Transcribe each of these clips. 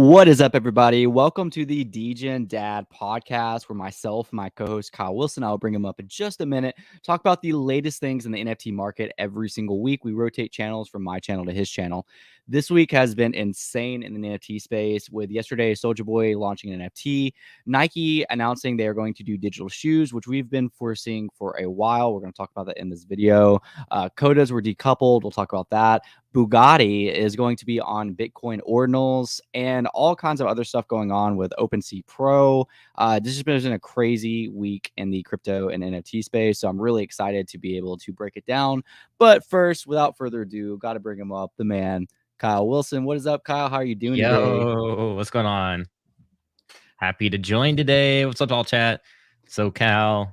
What is up, everybody? Welcome to the DGen Dad podcast, where myself and my co-host Kyle Wilson, I'll bring him up in just a minute, talk about the latest things in the NFT market every single week. We rotate channels from my channel to his channel. This week has been insane in the NFT space, with yesterday Soulja Boy launching an NFT, Nike announcing they are going to do digital shoes, which we've been foreseeing for a while. We're going to talk about that in this video. Codas were decoupled. We'll talk about that. Bugatti is going to be on Bitcoin ordinals and all kinds of other stuff going on with OpenSea Pro. This has been a crazy week in the crypto and NFT space, so I'm really excited to be able to break it down. But first, without further ado, got to bring him up, the man, Kyle Wilson. What is up, Kyle? How are you doing today? Yo, what's going on? Happy to join today. What's up, all chat? SoCal.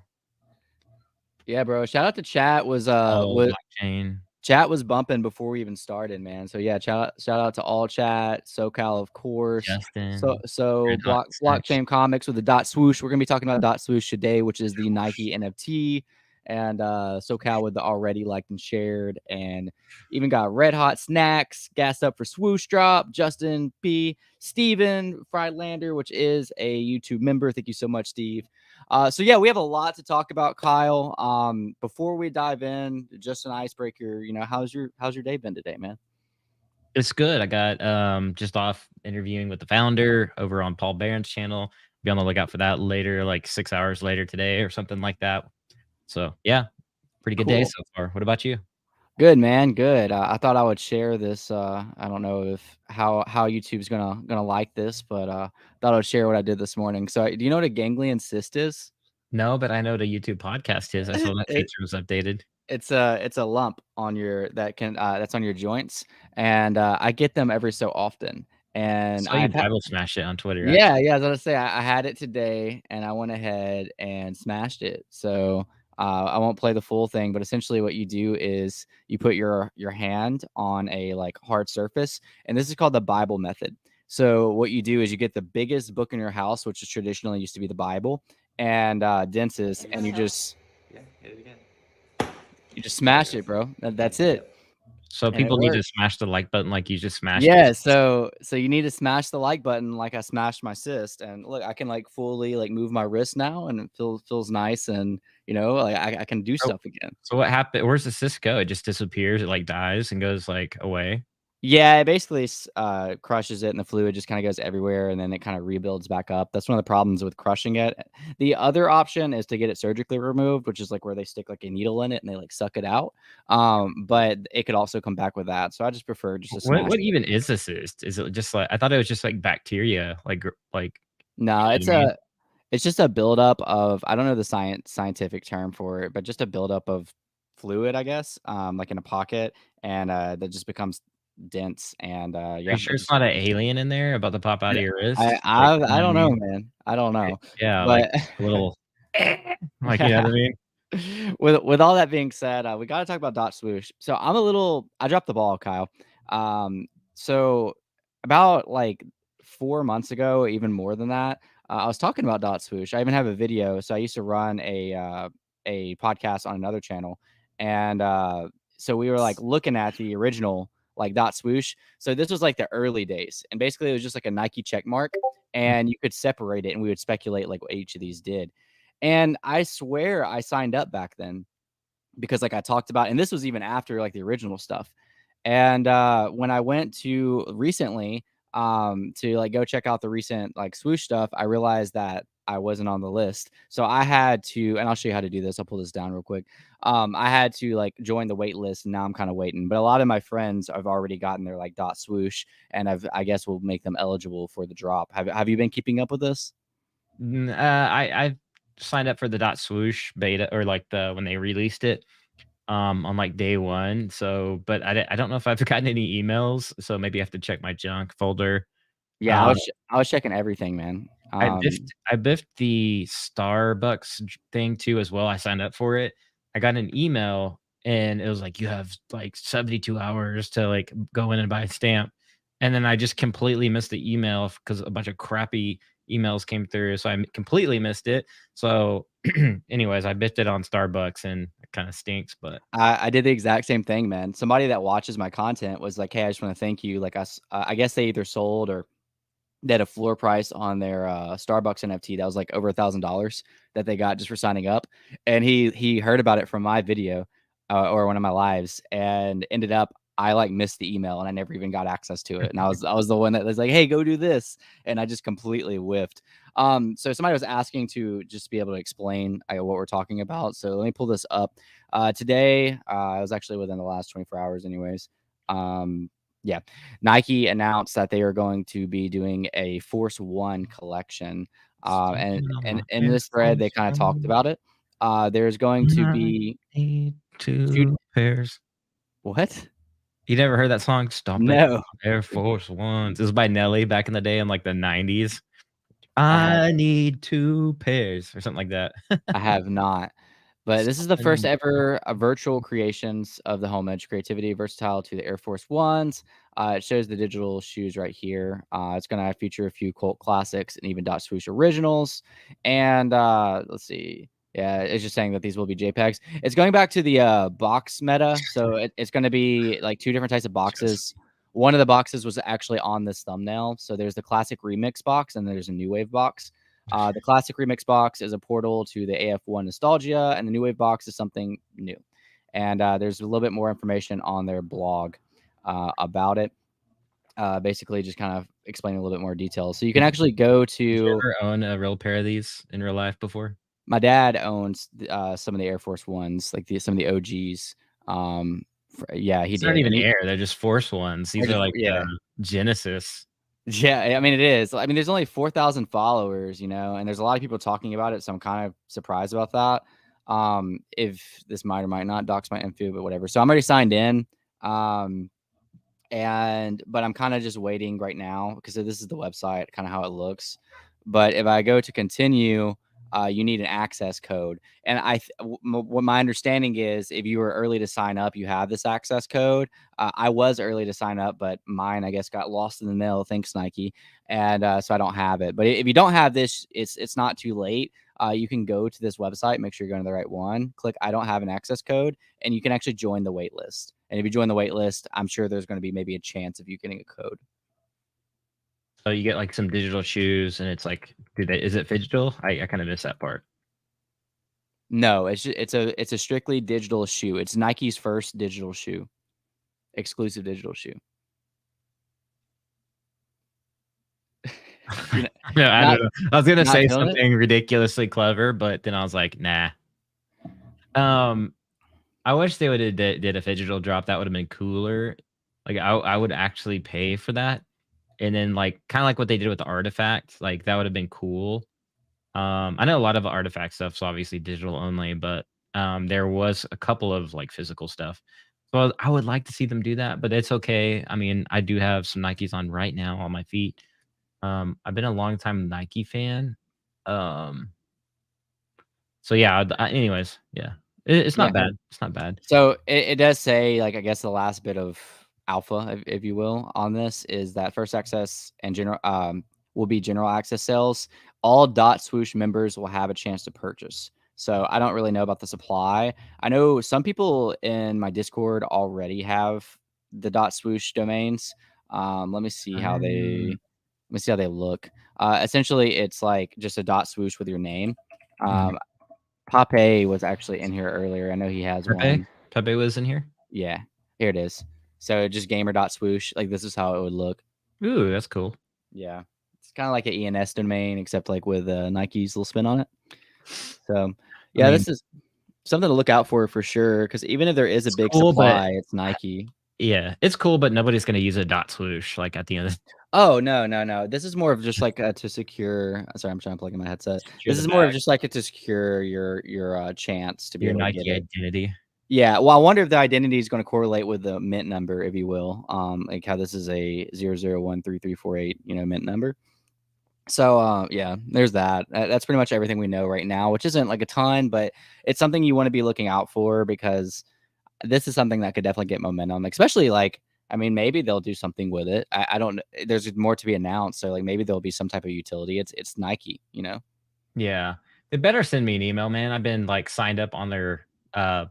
Yeah, bro. Shout out to chat. Blockchain. Chat was bumping before we even started, man. So yeah, shout out to all chat, SoCal, of course. Justin. Blockchain comics with the dot swoosh. We're gonna be talking about dot swoosh today, which is the Nike NFT, and SoCal with the already liked and shared, and even got red hot snacks, gassed up for swoosh drop. Justin P, Steven Friedlander, which is a YouTube member. Thank you so much, Steve. So yeah, we have a lot to talk about, Kyle. Before we dive in, just an icebreaker. You know, how's your day been today, man? It's good. I got just off interviewing with the founder over on Paul Barron's channel. Be on the lookout for that later, like 6 hours later today or something like that. So yeah, pretty good day so far. What about you? Good, man. Good. I thought I would share this. I don't know if how YouTube's gonna like this, but thought I would share what I did this morning. So, do you know what a ganglion cyst is? No, but I know the YouTube podcast is. I saw that feature was updated. It's a lump on your that's on your joints, and I get them every so often. And I saw you Bible smash it on Twitter. Yeah, I was gonna say I had it today, and I went ahead and smashed it. So I won't play the full thing, but essentially what you do is you put your hand on a like hard surface, and this is called the Bible method. So what you do is you get the biggest book in your house, which is traditionally used to be the Bible, and densest, and you just hit it again. You just smash it, bro. That's it. So people need to smash the like button like you just smashed. Yeah, so you need to smash the like button like I smashed my cyst. And look, I can like fully like move my wrist now, and it feels nice, and you know, like I can do stuff again. So what happened? Where's the cyst go? It just disappears. It like dies and goes like away. Yeah, it basically crushes it, and the fluid just kind of goes everywhere, and then it kind of rebuilds back up. That's one of the problems with crushing it. The other option is to get it surgically removed, which is like where they stick like a needle in it and they like suck it out. But it could also come back with that. So I just prefer just to smash what even is a cyst? Is it just like, I thought it was just like bacteria, like no, it's just a buildup of, I don't know the scientific term for it, but just a buildup of fluid, I guess, like in a pocket, and that just becomes dense. And yeah, are you sure it's not an alien in there about to pop out of your wrist? I don't know, man. I don't know. Yeah, but, like a little, like, you know what I mean? With all that being said, we got to talk about dot swoosh. So I dropped the ball, Kyle. So about like 4 months ago, even more than that, I was talking about dot swoosh. I even have a video. So I used to run a podcast on another channel, and so we were like looking at the original like dot swoosh. So this was like the early days, and basically it was just like a Nike check mark, and you could separate it, and we would speculate like what each of these did. And I swear I signed up back then because like I talked about, and this was even after like the original stuff. And when I went to recently to like go check out the recent like swoosh stuff, I realized that I wasn't on the list. So I had to, and I'll show you how to do this. I'll pull this down real quick. I had to like join the wait list, and now I'm kind of waiting. But a lot of my friends have already gotten their like dot swoosh, and I guess will make them eligible for the drop. Have you been keeping up with this? I've signed up for the dot swoosh beta, or like when they released it on like day one. So, but I don't know if I've gotten any emails, so maybe I have to check my junk folder. Yeah, I was checking everything, man. I biffed the Starbucks thing too as well. I signed up for it. I got an email and it was like, you have like 72 hours to like go in and buy a stamp. And then I just completely missed the email because a bunch of crappy emails came through. So I completely missed it. So anyways, I biffed it on Starbucks, and it kind of stinks, but I did the exact same thing, man. Somebody that watches my content was like, "Hey, I just want to thank you." Like I guess they either sold or they had a floor price on their Starbucks NFT that was like over $1,000 that they got just for signing up. And he heard about it from my video or one of my lives, and ended up I like missed the email and I never even got access to it. And I was the one that was like, hey, go do this, and I just completely whiffed. So somebody was asking to just be able to explain what we're talking about. So let me pull this up. Today, I was actually within the last 24 hours, anyways. Yeah, Nike announced that they are going to be doing a Force One collection. And Stepping on and my in Air this thread, they Force kind of talked One. about it. There's going to I be need two. 2 pairs. What? You never heard that song? Stomping No, Air Force Ones. It was by Nelly back in the day in, like, the 90s. I have I need 2 pairs or something like that. I have not. But this is the first Stomping ever virtual creations of the home edge creativity versatile to the Air Force Ones. It shows the digital shoes right here. It's going to feature a few cult classics and even Dot Swoosh originals. And let's see. Yeah, it's just saying that these will be JPEGs. It's going back to the box meta. So it's going to be like two different types of Just boxes. One of the boxes was actually on this thumbnail. So there's the classic remix box and there's a new wave box. The classic remix box is a portal to the AF1 nostalgia, and the new wave box is something new. And there's a little bit more information on their blog about it. Basically, just kind of explaining a little bit more details. So you can actually go Did you to. ever own a real pair of these in real life before? My dad owns some of the Air Force Ones, like some of the OGs. Yeah, he These aren't did, even and Air, they're just Force Ones. they're These are just like yeah. the Genesis. Yeah, I mean, it is. I mean, there's only 4,000 followers, and there's a lot of people talking about it, so I'm kind of surprised about that. If this might or might not dox my info, but whatever. So I'm already signed in, but I'm kind of just waiting right now because this is the website, kind of how it looks. But if I go to continue, you need an access code, and what my understanding is, if you were early to sign up, you have this access code. I was early to sign up, but mine, I guess, got lost in the mail. Thanks, Nike, and so I don't have it. But if you don't have this, it's not too late. You can go to this website, make sure you're going to the right one. Click I don't have an access code, and you can actually join the wait list. And if you join the wait list, I'm sure there's going to be maybe a chance of you getting a code. So you get like some digital shoes and it's like, is it digital? I kind of missed that part. No, it's a strictly digital shoe. It's Nike's first digital shoe, exclusive digital shoe. You know, No, I not don't know. I was gonna not say feeling it. something ridiculously clever, but then I was like, nah. Um, I wish they would have did a digital drop. That would have been cooler. Like I would actually pay for that. And then like kind of like what they did with the artifact, like that would have been cool. I know a lot of artifact stuff's obviously digital only, but there was a couple of like physical stuff. So I would like to see them do that, but it's okay. I mean, I do have some Nikes on right now on my feet. I've been a long time Nike fan. Um, so yeah, anyways, yeah. It's Yeah. not bad. It's not bad. So it does say, like, I guess the last bit of alpha, if you will, on this is that first access and general will be general access sales. All Dot Swoosh members will have a chance to purchase. So I don't really know about the supply. I know some people in my Discord already have the Dot Swoosh domains. Um, Let me see how they look. Essentially, it's like just a Dot Swoosh with your name. mhm. Um, Pape was actually in here earlier. I know he has Pepe? one. Pepe was in here? Yeah, here it is. So just gamer.swoosh, like this is how it would look. Ooh, that's cool. Yeah. It's kind of like an ENS domain, except like with Nike's little spin on it. So I yeah, mean, this is something to look out for sure. Because even if there is a it's big cool, but supply, it's Nike. yeah, it's cool, but nobody's gonna use a dot swoosh, like, at the end of the Oh no, no, no. This is more of just like to secure. Sorry, I'm trying to plug in my headset. secure This the is more of bag, just like to secure your chance to be your able to get Nike it. identity. Yeah, well, I wonder if the identity is going to correlate with the mint number, if you will, like how this is a 0013348, mint number. So, yeah, there's that. That's pretty much everything we know right now, which isn't like a ton, but it's something you want to be looking out for because this is something that could definitely get momentum, especially like, I mean, maybe they'll do something with it. I don't. There's more to be announced, so like maybe there'll be some type of utility. It's Nike. Yeah. They better send me an email, man. I've been, like, signed up on their,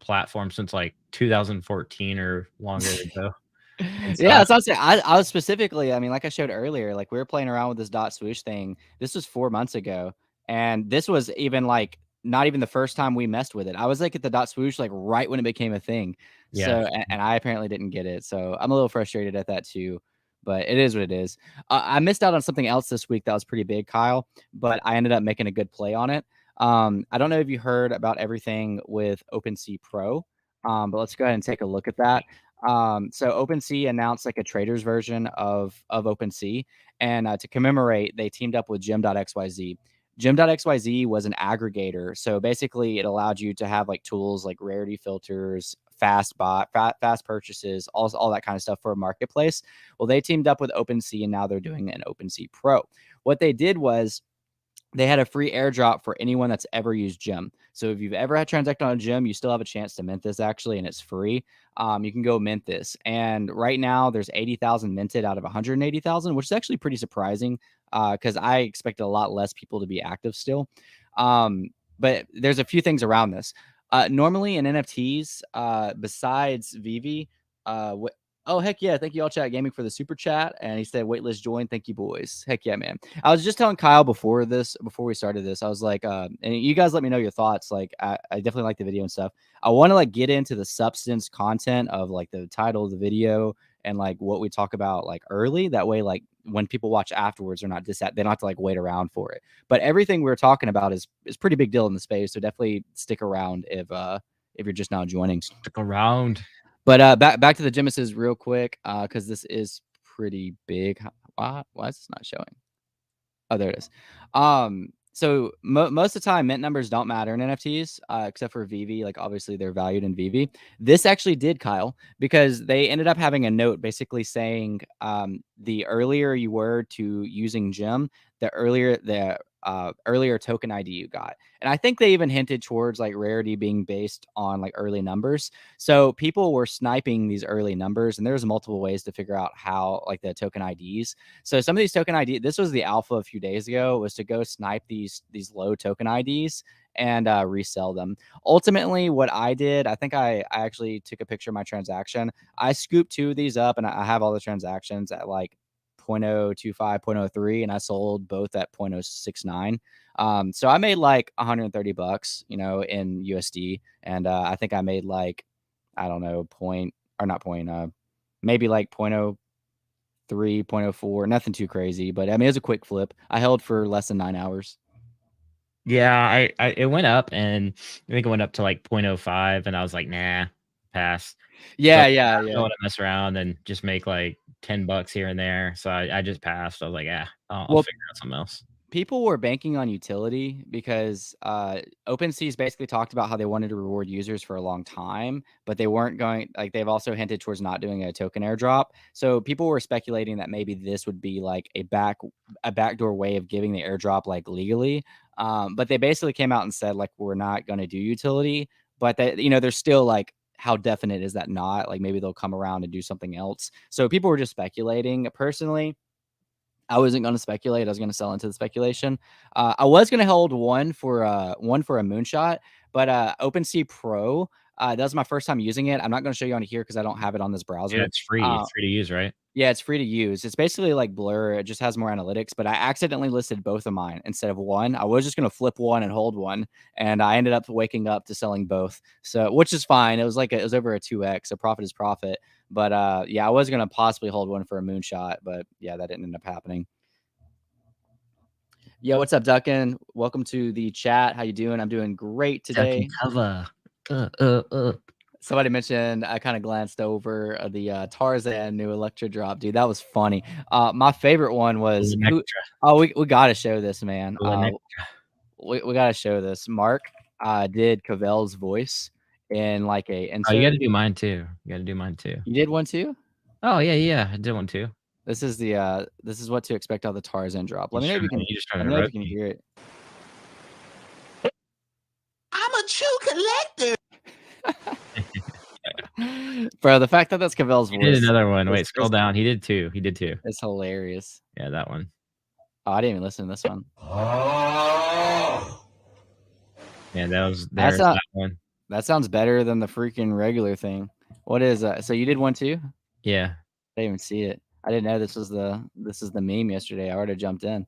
platform since, like, 2014 or longer ago. And so Yeah, that's what I'm saying. I was specifically, I mean, like I showed earlier, like we were playing around with this dot swoosh thing. This was 4 months ago, and this was even like not even the first time we messed with it. I was like at the dot swoosh like right when it became a thing. yeah. So and I apparently didn't get it. So I'm a little frustrated at that too. But it is what it is. I missed out on something else this week that was pretty big, Kyle, but I ended up making a good play on it. I don't know if you heard about everything with OpenSea Pro, but let's go ahead and take a look at that. So OpenSea announced like a traders version of OpenSea, and to commemorate, they teamed up with Gem.xyz. Gem.xyz was an aggregator, so basically it allowed you to have like tools like rarity filters, fast purchases, all that kind of stuff for a marketplace. Well, they teamed up with OpenSea, and now they're doing an OpenSea Pro. What they did was they had a free airdrop for anyone that's ever used Gem. So if you've ever had transact on a Gem, you still have a chance to mint this actually, and it's free. You can go mint this. And right now there's 80,000 minted out of 180,000, which is actually pretty surprising because I expected a lot less people to be active still. But there's a few things around this. Normally in NFTs, besides VeVe, oh, heck yeah. Thank you, All Chat Gaming, for the super chat. And he said, waitlist join. Thank you, boys. Heck yeah, man. I was just telling Kyle before we started this, I was like, and you guys let me know your thoughts. Like, I definitely like the video and stuff. I want to like get into the substance content of like the title of the video and like what we talk about like early. That way, like when people watch afterwards, they're not they don't have to like wait around for it. But everything we're talking about is pretty big deal in the space. So definitely stick around if you're just now joining. Stick around. But back to the Genesis real quick, because this is pretty big. Why is this not showing? Oh, there it is. So most of the time, mint numbers don't matter in NFTs, except for VeVe. Like obviously, they're valued in VeVe. This actually did, Kyle, because they ended up having a note basically saying the earlier you were to using Gem, the earlier token ID you got. And I think they even hinted towards like rarity being based on like early numbers. So people were sniping these early numbers, and there's multiple ways to figure out how like the token IDs. So some of these token ID, this was the alpha a few days ago, was to go snipe these low token IDs and resell them. Ultimately, what I did, I think I actually took a picture of my transaction. I scooped two of these up, and I have all the transactions at like 0.025, 0.03, and I sold both at 0.069. So I made like $130, in USD, and I think I made like, I don't know, maybe like 0.03, 0.04, nothing too crazy, but I mean, it was a quick flip. I held for less than 9 hours. Yeah, it went up, and I think it went up to like 0.05, and I was like, nah, pass. So Yeah, I yeah, don't yeah. want to mess around and just make like $10 here and there. So I just passed. I was like, yeah, I'll Well, figure out something else. people were banking on utility because OpenSea's basically talked about how they wanted to reward users for a long time, but they weren't going like they've also hinted towards not doing a token airdrop. So people were speculating that maybe this would be like a backdoor way of giving the airdrop like legally. But they basically came out and said like we're not going to do utility, but that there's still like how definite is that not? Like maybe they'll come around and do something else. So people were just speculating. Personally, I wasn't going to speculate. I was going to sell into the speculation. I was going to hold one for a moonshot, but OpenSea Pro. That was my first time using it. I'm not going to show you on here because I don't have it on this Yeah, browser. it's free. It's free to use, right? Yeah, it's free to use. It's basically like Blur. It just has more analytics, but I accidentally listed both of mine instead of one. I was just going to flip one and hold one, and I ended up waking up to selling both. So, which is fine. It was like it was over a 2x, so profit is profit. But yeah, I was going to possibly hold one for a moonshot, but yeah, that didn't end up happening. Yo, what's up, Duckin? Welcome to the chat. How you doing? I'm doing great today. Cover. Somebody mentioned I kind of glanced over the Tarzan new Electra drop, dude. That was funny. My favorite one was we gotta show this, man. We gotta show this. Mark did Cavell's voice in like a Oh, you insert. got to do mine too. You got to do mine too. You did one too? Oh yeah, I did one too. This is what to expect out of the Tarzan drop. Let me know if you can. You just trying Let to me know if rub you can me. hear it. I'm a true collector. Bro, the fact that that's Cavell's He voice. did another one. Wait, scroll down. He did two. It's hilarious. Yeah, that one. Oh, I didn't even listen to this one. Yeah, that one. That sounds better than the freaking regular thing. What is that? So you did one too? Yeah. I didn't even see it. I didn't know this is the meme yesterday. I already jumped in.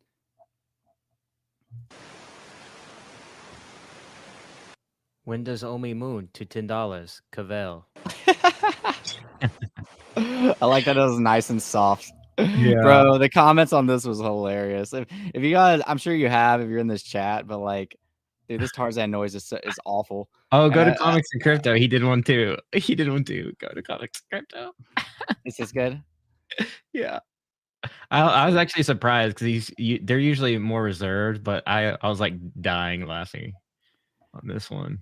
When does Omi Moon to $10? Cavell. I like that it was nice and soft. Yeah. Bro, the comments on this was hilarious. If you guys, I'm sure you have if you're in this chat, but like, dude, this Tarzan noise is awful. Oh, go to And Comics and Crypto. He did one too. He did one too. Go to Comics and Crypto. Is this good? Yeah. I was actually surprised because they're usually more reserved, but I was like dying laughing on this one.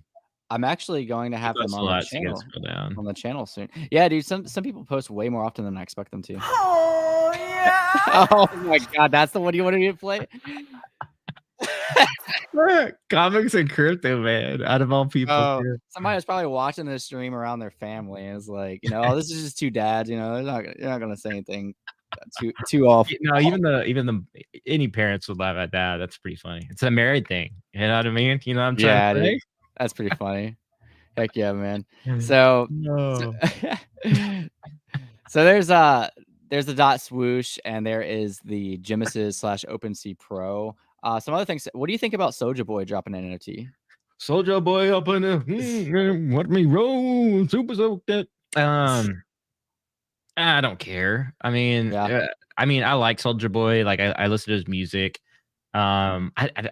I'm actually going to have them on the channel. Down. On the channel soon. Yeah, dude. Some people post way more often than I expect them to. Oh yeah. Oh my god, that's the one you wanted me to play. Comics and Crypto, man. Out of all people, somebody was probably watching this stream around their family and is like, you know, oh, this is just two dads. You know, they're not gonna say anything too off. No, even the any parents would laugh at that. That's pretty funny. It's a married thing. You know what I mean? You know what I'm trying to say? Dude, that's pretty funny. Heck yeah, man. So, so there's the dot swoosh and there is the Genesis / OpenSea Pro. Some other things. What do you think about Soulja Boy dropping an NFT? Soulja Boy up in the what me roll super soak that. I don't care. I mean, I like Soulja Boy. Like I listen to his music. I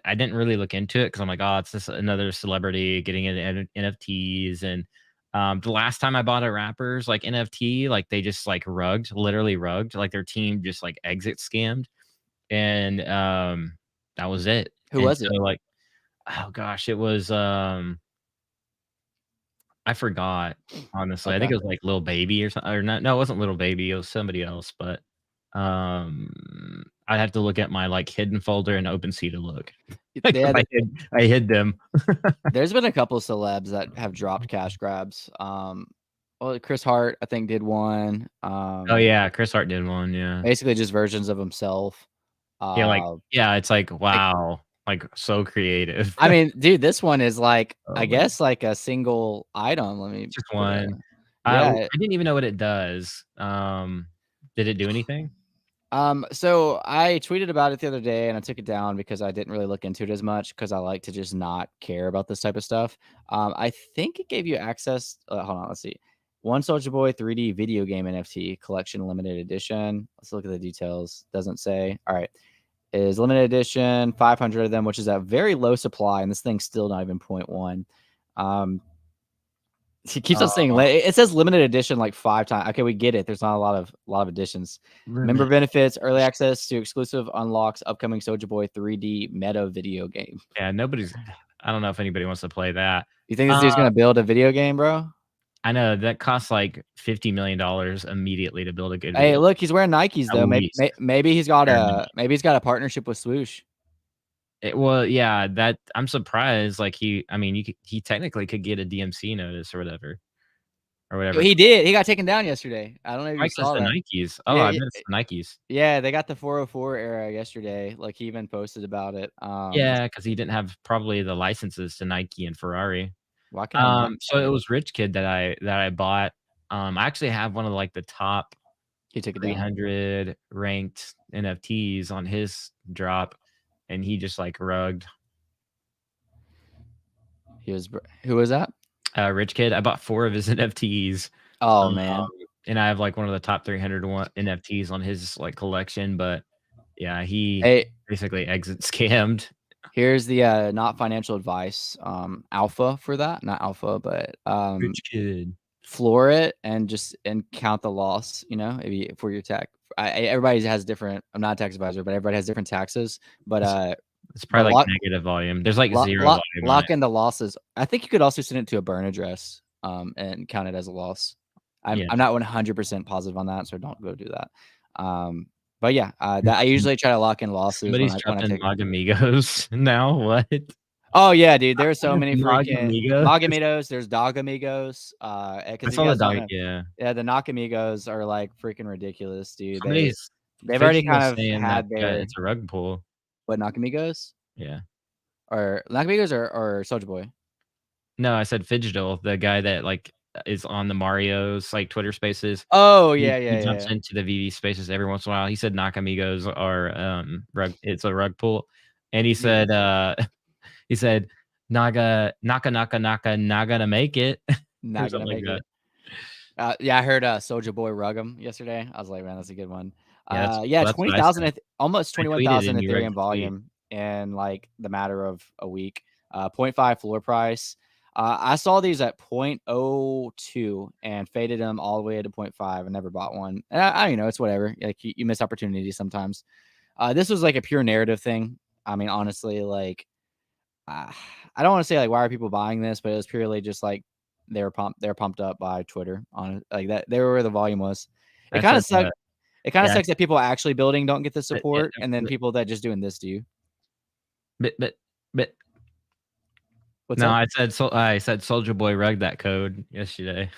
didn't really look into it because I'm like, oh, it's just another celebrity getting into NFTs. And the last time I bought a rapper's like NFT, like they just like literally rugged, like their team just like exit scammed, and that was it. Who was it? Like, oh gosh, it was I forgot, honestly. I think it was like Lil Baby or something. Or not, no, it wasn't Lil Baby, it was somebody else, but I'd have to look at my like hidden folder in OpenSea to look. I hid them. There's been a couple of celebs that have dropped cash grabs. Well, Chris Hart, I think, did one. Oh yeah, Chris Hart did one, yeah. Basically just versions of himself. It's like wow. Like so creative. I mean, dude, this one is like I guess like a single item. Let me just one. Yeah, I didn't even know what it does. Did it do anything? So I tweeted about it the other day and I took it down because I didn't really look into it as much because I like to just not care about this type of stuff. I think it gave you access. Hold on, let's see. One Soulja Boy 3D video game NFT collection limited edition. Let's look at the details. Doesn't say. All right. Is limited edition, 500 of them, which is a very low supply, and this thing's still not even 0.1. He keeps on saying it says limited edition like 5 times. Okay, we get it. There's not a lot of editions. Member benefits, early access to exclusive unlocks, upcoming Soulja Boy 3D meta video game. Yeah, I don't know if anybody wants to play that. You think this dude's gonna build a video game, bro? I know that costs like $50 million immediately to build a good. Hey, look, he's wearing Nikes though. Maybe he's got a partnership with Swoosh. That I'm surprised. Like he technically could get a DMC notice or whatever. He did. He got taken down yesterday. I don't know if you saw the that. Nikes. Oh, I bet it's the Nikes. Yeah, they got the 404 era yesterday. Like he even posted about it. Yeah, because he didn't have probably the licenses to Nike and Ferrari. So it was Rich Kid that I bought. I actually have one of like the top 300 ranked NFTs on his drop, and he just like rugged. Who was that? Rich Kid. I bought 4 of his NFTs. Oh man. And I have like one of the top 300 NFTs on his like collection, but yeah, he basically exit scammed. Here's the not financial advice alpha for that. Not alpha, but Rich Kid. Floor it and count the loss, you know, maybe for your tax. Everybody has different. I'm not a tax advisor, but everybody has different taxes. But it's probably like negative volume. There's like zero volume. Lock in the losses. I think you could also send it to a burn address and count it as a loss. I'm not 100% positive on that, so don't go do that. But yeah, I usually try to lock in losses. Somebody's dropping Magamigos now. What? Oh yeah, dude. There are so many freaking Magamigos. There's Dogamigos. I saw the dog. Yeah, the Nakamigos are like freaking ridiculous, dude. They've already kind of had their. It's a rug pull. What, Nakamigos? Yeah. Or Nakamigos or Soulja Boy? No, I said Fidgetal, the guy that like is on the Mario's like Twitter Spaces. Oh He yeah, yeah, jumps yeah. into the VeVe Spaces every once in a while. He said Nakamigos are it's a rug pull, and he said he said Naga not gonna make it or Not something gonna like make that. it. Yeah, I heard Soldier Boy rug him yesterday. I was like, man, that's a good one. Yeah, Yeah, that's what I 20,000, said. almost I tweeted 21,000 and you read Ethereum the tweet. volume in like the matter of a week. 0.5 floor price. I saw these at 0.02 and faded them all the way to 0.5 and never bought one. And you know, it's whatever. Like you miss opportunities sometimes. This was like a pure narrative thing. I mean, honestly, like I don't want to say like why are people buying this, but it was purely just like they're pumped up by Twitter on like that. They were where the volume was. It I kind said of sucked. It kind of yeah, sucks that people actually building don't get the yeah, support, and then people that just doing this do. but What's no, up? I said Soldier Boy rugged that code yesterday.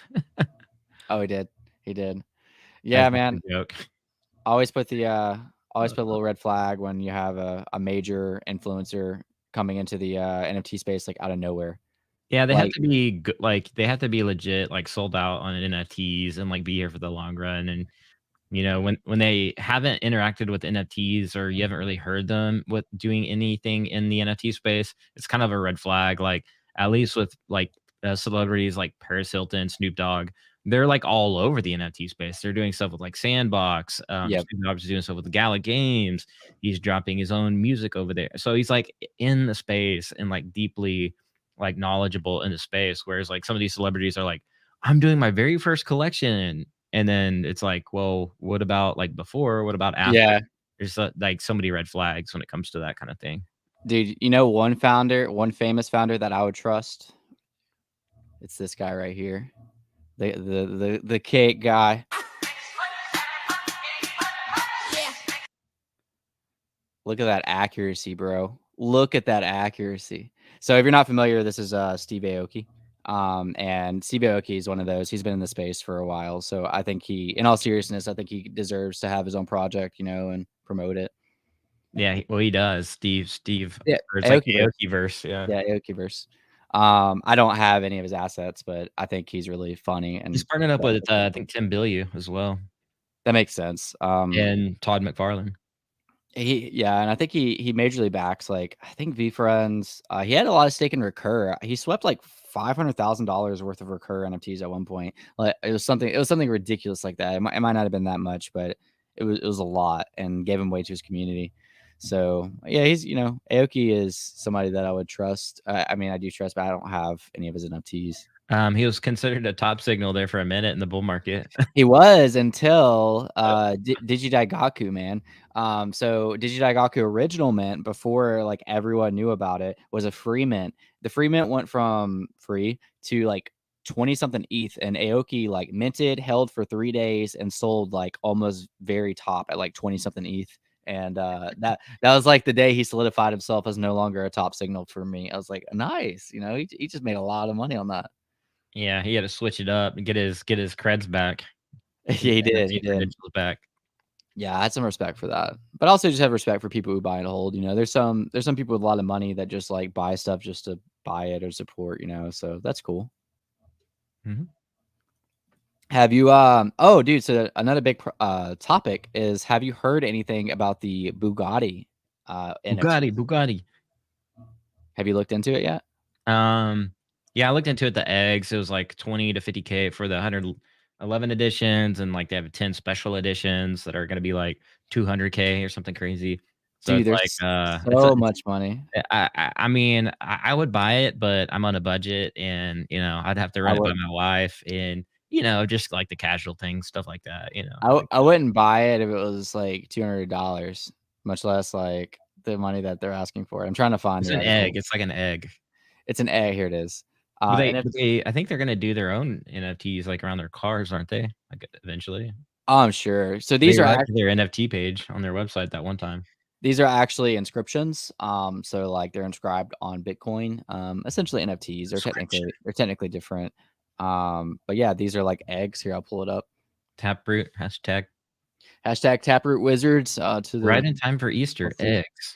Oh, he did. He did. As Yeah, like man. a joke. Always put a little red flag when you have a major influencer coming into the NFT space like out of nowhere. Yeah, they have Like to be like they have to be legit, like sold out on NFTs and like be here for the long run. And you know, when they haven't interacted with NFTs or you haven't really heard them with doing anything in the NFT space, it's kind of a red flag. Like at least with like celebrities like Paris Hilton, Snoop Dogg, they're like all over the NFT space. They're doing stuff with like Sandbox. yep. Snoop Dogg's doing stuff with the Gala Games. He's dropping his own music over there. So he's like in the space and like deeply like knowledgeable in the space. Whereas like some of these celebrities are like, I'm doing my very first collection. And then it's like, well, what about like before? What about after? Yeah. There's like so many red flags when it comes to that kind of thing. Dude, you know one famous founder that I would trust? It's this guy right here. The cake guy. Look at that accuracy, bro. Look at that accuracy. So if you're not familiar, this is Steve Aoki. And Steve Aoki is one of those. He's been in the space for a while. So I think in all seriousness, I think he deserves to have his own project, you know, and promote it. Yeah, well, he does. Steve, Yeah, or it's like Aokiverse. Aokiverse. Yeah, Yeah, Aokiverse. I don't have any of his assets, but I think he's really funny and he's partnered up with I think Tim Billieu as well, that makes sense. and Todd McFarlane. And I think he majorly backs like I think VeFriends. He had a lot of stake in Recur. He swept like $500,000 worth of Recur NFTs at one point. Like it was something ridiculous like that. It might not have been that much, but it was a lot and gave him away to his community. So yeah, he's Aoki is somebody that I would trust. I mean, I do trust, but I don't have any of his NFTs. He was considered a top signal there for a minute in the bull market. He was until Digidaigaku, man. So Digidaigaku original mint before like everyone knew about it was a free mint. The free mint went from free to like 20 something ETH, and Aoki like minted, held for 3 days, and sold like almost very top at like 20 something ETH. And that was like the day he solidified himself as no longer a top signal for me. I was like, nice, he just made a lot of money on that. Yeah, he had to switch it up and get his creds back. Yeah, he did. Credentials back. Yeah, I had some respect for that, but also just have respect for people who buy and hold. There's some people with a lot of money that just like buy stuff just to buy it or support. So that's cool. Mm-hmm. Have you oh dude, so another big topic is, have you heard anything about the Bugatti NFT? Bugatti. Have you looked into it yet? Yeah, I looked into it. The eggs, it was like 20 to 50K for the 111 editions, and like they have 10 special editions that are going to be like 200K or something crazy. So Dude, it's there's like so much money. I mean, I would buy it, but I'm on a budget, and I'd have to run it by my wife, and just like the casual things, stuff like that. I wouldn't buy it if it was like $200, much less like the money that they're asking for. I'm trying to find it's the an article. egg. It's like an egg. It's an egg. Here it is. I think they're gonna do their own NFTs like around their cars, aren't they? Like eventually. Oh, I'm sure. So these are their NFT page on their website that one time. These are actually inscriptions. So like they're inscribed on Bitcoin. Essentially NFTs. They're technically different. But yeah, these are like eggs. Here, I'll pull it up. Taproot hashtag Taproot Wizards. Right in time for Easter. Eggs.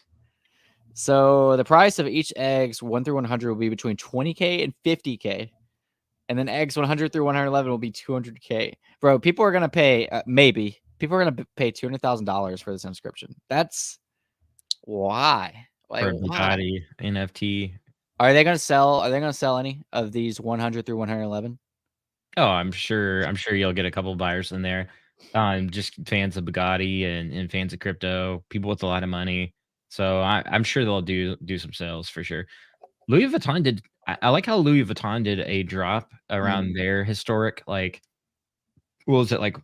So the price of each eggs 1 through 100 will be between 20K and 50K. And then eggs 100 through 111 will be 200K. Bro, people are going to pay, maybe, people are going to pay $200,000 for this inscription. That's why. For a Why? Bugatti NFT. Are they going to sell any of these 100 through 111? Oh, I'm sure you'll get a couple buyers in there. Just fans of Bugatti and fans of crypto, people with a lot of money. So I'm sure they'll do some sales for sure. Louis Vuitton did. I like how Louis Vuitton did a drop around their historic, like, what was it, like,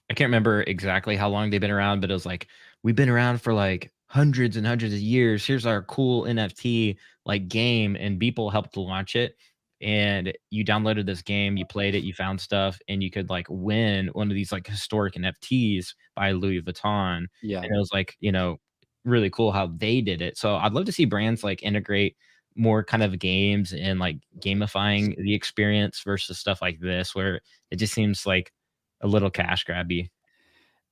I can't remember exactly how long they've been around, but it was like, we've been around for like hundreds and hundreds of years. Here's our cool NFT like game, and people helped to launch it. And you downloaded this game, you played it, you found stuff, and you could like win one of these like historic NFTs by Louis Vuitton. Yeah. And it was like, really cool how they did it. So I'd love to see brands like integrate more kind of games and like gamifying the experience versus stuff like this, where it just seems like a little cash grabby.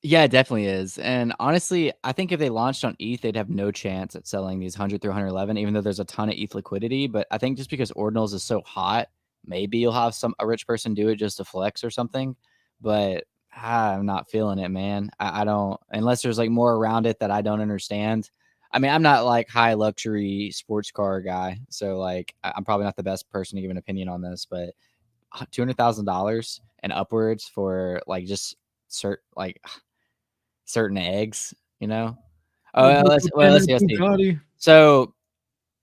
Yeah, it definitely is. And honestly, I think if they launched on ETH, they'd have no chance at selling these 100 through 111, even though there's a ton of ETH liquidity. But I think just because ordinals is so hot, maybe you'll have a rich person do it just to flex or something. But I'm not feeling it, man. I don't, unless there's like more around it that I don't understand. I mean, I'm not like high luxury sports car guy, so like I'm probably not the best person to give an opinion on this. But $200,000 and upwards for like just certain eggs, Oh, let's see. So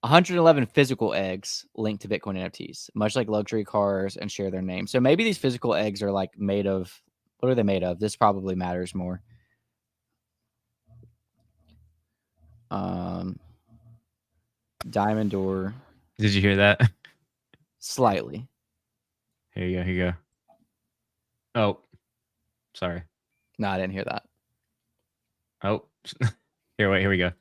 111 physical eggs linked to Bitcoin NFTs, much like luxury cars, and share their name. So maybe these physical eggs are like made of, what are they made of? This probably matters more. Diamond ore. Did you hear that? Slightly. Here you go. Oh, sorry. No, I didn't hear that. Oh, here we go.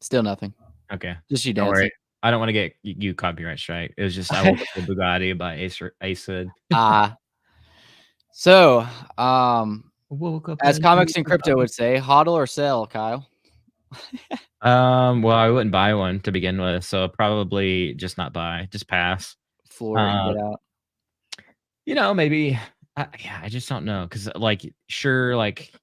Still nothing. Okay. Just you Don't dancing. worry. I don't want to get you copyright strike. It was just I woke up with Bugatti by Acid. So, Woke up as Comics and Crypto would say, hodl or sell, Kyle? Well, I wouldn't buy one to begin with, so probably just not buy, just pass. Floor and get out. Maybe. I just don't know, because like, sure, like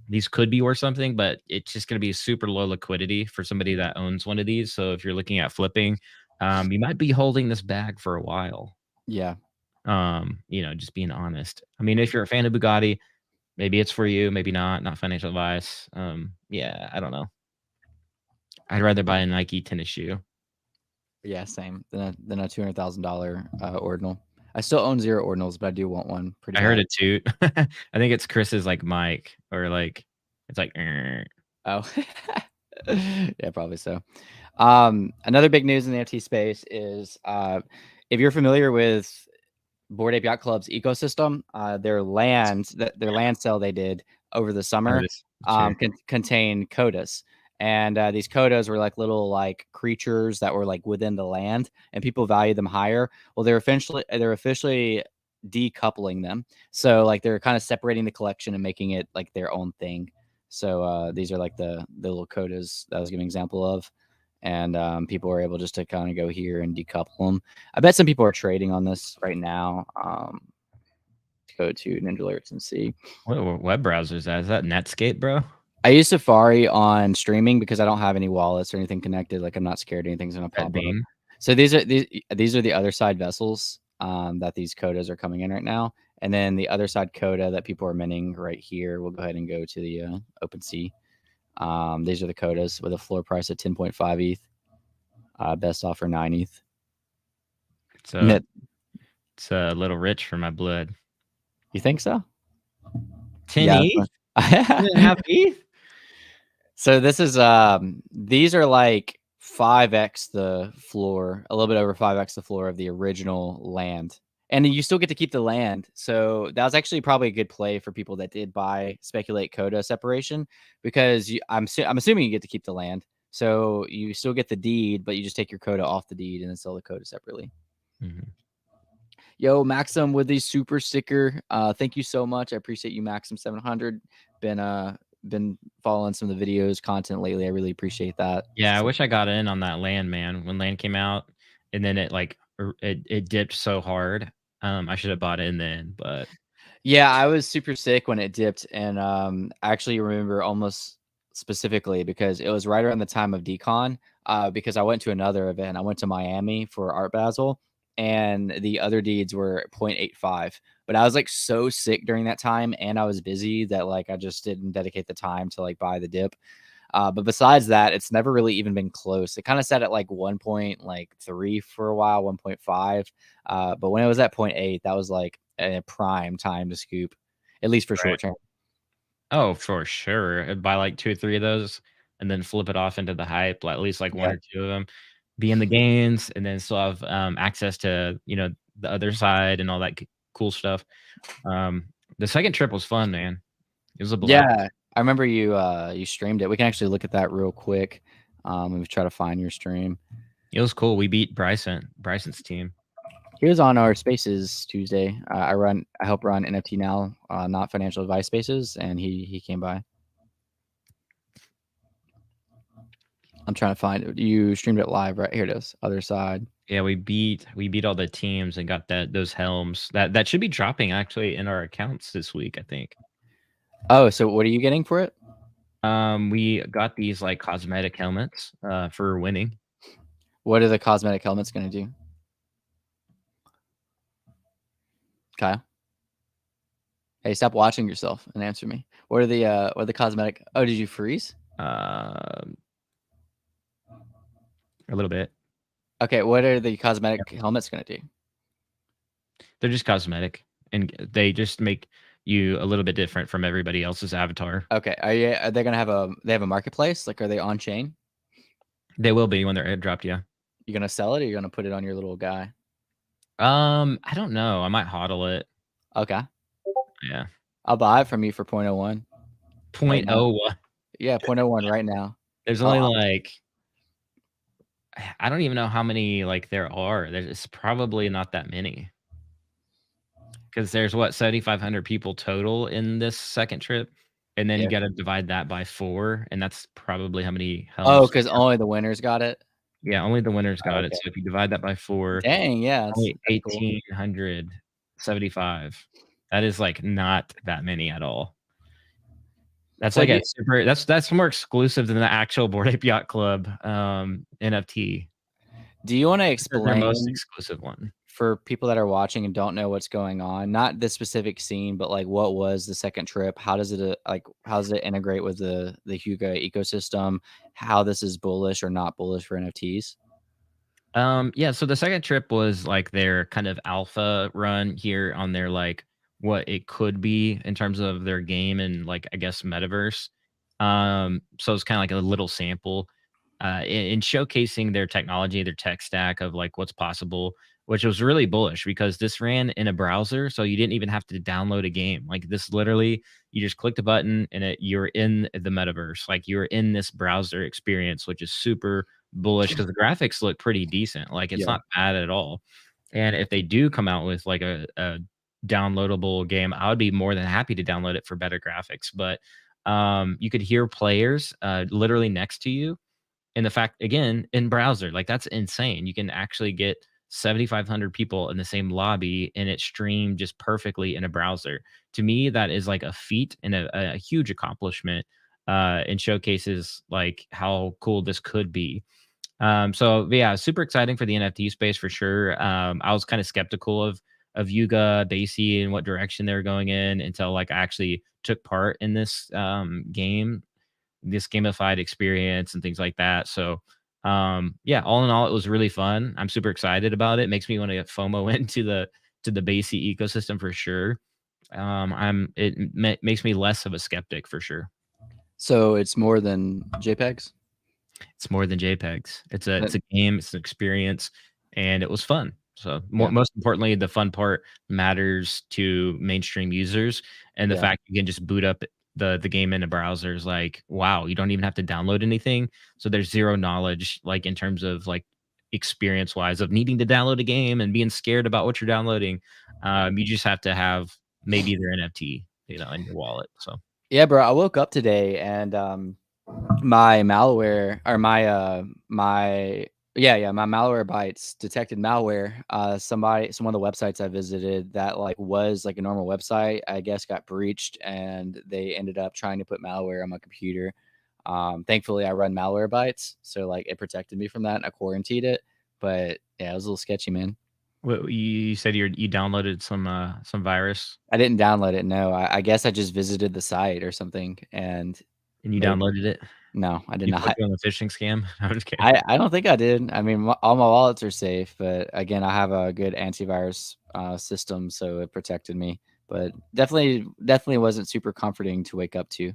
these could be worth something, but it's just going to be super low liquidity for somebody that owns one of these. So if you're looking at flipping, you might be holding this bag for a while. Yeah. Just being honest. I mean, if you're a fan of Bugatti, maybe it's for you, maybe not financial advice. Yeah, I don't know. I'd rather buy a Nike tennis shoe. Yeah, same. Than a $200,000 ordinal. I still own 0 ordinals, but I do want one. I heard it too. I think it's Chris's like mic, or like it's like. Oh, yeah, probably so. Another big news in the NFT space is if you're familiar with Bored Ape Yacht Club's ecosystem, their land sale they did over the summer contain codas. And these codas were like little like creatures that were like within the land, and people value them higher. Well, they're officially decoupling them. So like they're kind of separating the collection and making it like their own thing. So these are like the little codas that I was giving an example of. And people are able just to kind of go here and decouple them. I bet some people are trading on this right now. Go to Ninja Alerts and see. What web browser is that? Is that Netscape, bro? I use Safari on streaming because I don't have any wallets or anything connected. Like I'm not scared anything's gonna pop up. So these are the other side vessels that these codas are coming in right now. And then the other side coda that people are minting right here. We'll go ahead and go to the OpenSea. These are the codas with a floor price of 10.5 ETH. Best offer 9 ETH. It's a little rich for my blood. You think so? 10 ETH? 10.5 ETH? So this is these are like 5x the floor, a little bit over 5x the floor of the original land. And you still get to keep the land. So that was actually probably a good play for people that did speculate coda separation, because I'm assuming you get to keep the land. So you still get the deed, but you just take your coda off the deed and then sell the coda separately. Mm-hmm. Yo, Maxim with the super sticker. Thank you so much. I appreciate you, Maxim 700. Been following some of the videos content lately. I really appreciate that. Yeah, I wish I got in on that land, man. When land came out, and then it like it dipped so hard. I should have bought in then, but Yeah, I was super sick when it dipped, and I actually remember almost specifically because it was right around the time of decon. Because I went to another event. I went to Miami for Art Basel, and the other deeds were 0.85. But I was like so sick during that time, and I was busy that like I just didn't dedicate the time to like buy the dip. But besides that, it's never really even been close. It kind of sat at like 1.3 for a while, 1.5. But when it was at 0.8, that was like a prime time to scoop, at least for right. short term. Oh, for sure. Buy like 2 or 3 of those and then flip it off into the hype, like, at least like 1 Yeah. or 2 of them, be in the games, and then still have, access to, the other side and all that cool stuff. The second trip was fun, man. It was a blast. Yeah. I remember you streamed it. We can actually look at that real quick. Let me try to find your stream. It was cool. We beat Bryson's team. He was on our Spaces Tuesday. I help run NFT Now, not financial advice spaces, and he came by. I'm trying to find it. You streamed it live, right? Here it is. Other side. Yeah, we beat all the teams and got those helms. That should be dropping actually in our accounts this week, I think. Oh, so what are you getting for it? We got these like cosmetic helmets for winning. What are the cosmetic helmets going to do? Kyle? Hey, stop watching yourself and answer me. What are the cosmetic? Oh, did you freeze? A little bit. Okay, what are the cosmetic helmets going to do? They're just cosmetic, and they just make you a little bit different from everybody else's avatar. Okay, are they going to have a marketplace? Like, are they on chain? They will be when they're airdropped, yeah. You going to sell it, or you going to put it on your little guy? I don't know. I might hodl it. Okay. Yeah. I'll buy it from you for 0.01. 0.01. Yeah, 0.01 right now. There's only like, I don't even know how many like there are. There's probably not that many. Because there's what, 7,500 people total in this second trip. And then you got to divide that by 4. And that's probably how many helms. Oh, because only the winners got it? Yeah, only the winners got it. So if you divide that by 4, dang, yeah, only that's cool. 1,875. That is like not that many at all. That's So like a super. That's more exclusive than the actual Bored Ape Yacht Club NFT. Do you want to Their explain most exclusive one for people that are watching and don't know what's going on? Not this specific scene, but like what was the second trip? How does it integrate with the Yuga ecosystem? How this is bullish or not bullish for NFTs? Yeah, so the second trip was like their kind of alpha run here on their like what it could be in terms of their game and like I guess metaverse. So it's kind of like a little sample in showcasing their technology, their tech stack of like what's possible, which was really bullish because this ran in a browser, so you didn't even have to download a game. Like this, literally, you just clicked a button and you're in the metaverse. Like you're in this browser experience, which is super bullish because the graphics look pretty decent. Like it's not bad at all. And if they do come out with like a downloadable game, I would be more than happy to download it for better graphics. But you could hear players literally next to you. And the fact, again, in browser, like that's insane. You can actually get 7,500 people in the same lobby and it streamed just perfectly in a browser. To me, that is like a feat and a huge accomplishment and showcases like how cool this could be. So yeah, super exciting for the NFT space for sure. I was kind of skeptical of Yuga, Basie, and what direction they were going in until like I actually took part in this game, this gamified experience and things like that. So yeah, all in all, it was really fun. I'm super excited about it. Makes me want to get FOMO into the Basie ecosystem for sure. Makes me less of a skeptic for sure. So it's more than JPEGs? It's more than JPEGs. It's a game, it's an experience, and it was fun. So most importantly, the fun part matters to mainstream users, and the fact you can just boot up the game in a browser is like, wow, you don't even have to download anything. So there's zero knowledge, like in terms of like experience wise of needing to download a game and being scared about what you're downloading. You just have to have maybe their NFT, in your wallet. So yeah, bro, I woke up today and my malware or my Yeah, my malware bytes detected malware. Some of the websites I visited that like was like a normal website, I guess got breached and they ended up trying to put malware on my computer. Thankfully I run malware bytes, so like it protected me from that and I quarantined it. But yeah, it was a little sketchy, man. What you said you downloaded some virus I didn't download it, no. I guess I just visited the site or something and and you they downloaded it? no, I did You put not. you on the phishing scam? I'm just kidding. I don't think I did. I mean, all my wallets are safe, but again, I have a good antivirus system, so it protected me. But definitely wasn't super comforting to wake up to.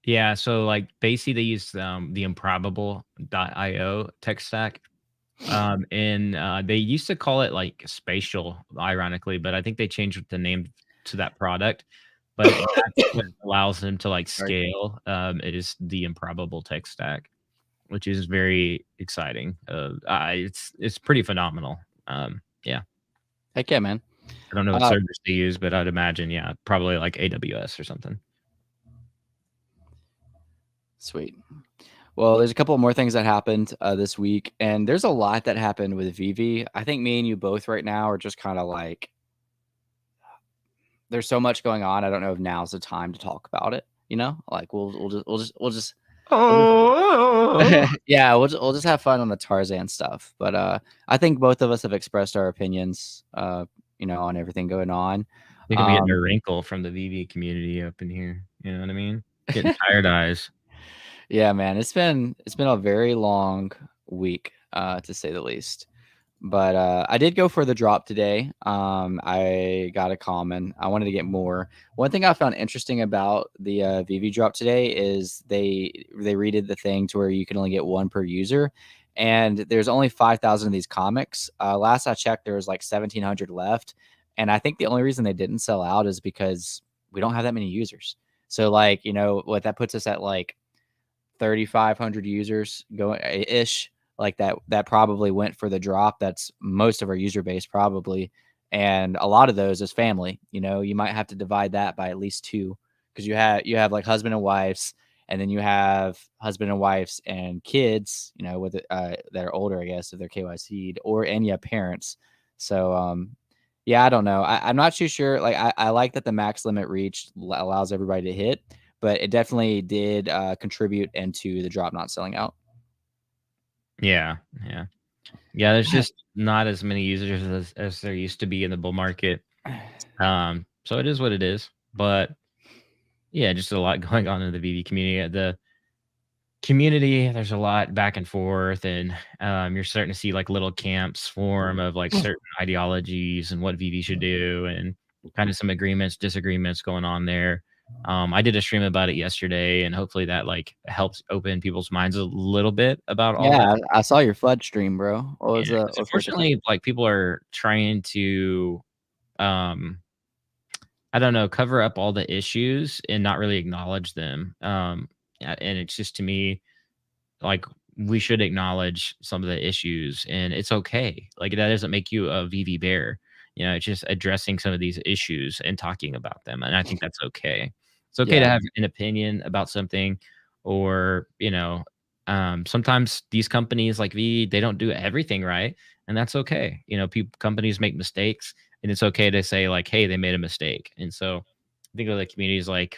Yeah, so like basically they use the improbable.io tech stack. And they used to call it like spatial, ironically, but I think they changed the name to that product. But that's what allows them to like Sorry. scale. It is the improbable tech stack, which is very exciting. It's pretty phenomenal. Yeah, Heck yeah, man. I don't know what Uh, servers they use, but I'd imagine, yeah, probably like AWS or something. Sweet. Well, there's a couple more things that happened this week, and there's a lot that happened with VeVe. I think me and you both right now are just kind of like, there's so much going on. I don't know if now's the time to talk about it. You know, like Oh, yeah, we'll just have fun on the Tarzan stuff. But I think both of us have expressed our opinions, on everything going on. I think I'm getting a wrinkle from the VV community up in here. You know what I mean? Getting tired eyes. Yeah, man, it's been a very long week, to say the least. But I did go for the drop today. I got a common. I wanted to get more. One thing I found interesting about the VV drop today is they redid the thing to where you can only get one per user, and there's only 5,000 of these comics. Last I checked, there was like 1,700 left, and I think the only reason they didn't sell out is because we don't have that many users. So like what that puts us at like 3,500 users going ish like that probably went for the drop. That's most of our user base probably, and a lot of those is family. You might have to divide that by at least two because you have like husband and wives, and then you have husband and wives and kids. With that are older, I guess, if they're KYC'd, and you have parents. So yeah, I don't know. I'm not too sure. Like I like that the max limit reach allows everybody to hit, but it definitely did contribute into the drop not selling out. Yeah, yeah. Yeah, there's just not as many users as there used to be in the bull market. So it is what it is. But yeah, just a lot going on in the VV community. The community, there's a lot back and forth, and you're starting to see like little camps form of like certain ideologies and what VV should do, and kind of some agreements, disagreements going on there. I did a stream about it yesterday, and hopefully that like helps open people's minds a little bit about all that. Yeah, I saw your flood stream, bro. What was Yeah, the 'cause what's the unfortunately, like, people are trying to, um, I don't know, cover up all the issues and not really acknowledge them. And it's just to me, like, we should acknowledge some of the issues, and it's okay. Like, that doesn't make you a VV bear. It's just addressing some of these issues and talking about them, and I think that's okay. It's okay to Yeah, have an opinion about something, or, sometimes these companies like V, they don't do everything right, and that's okay. Companies make mistakes, and it's okay to say like, "Hey, they made a mistake." And so I think of the communities like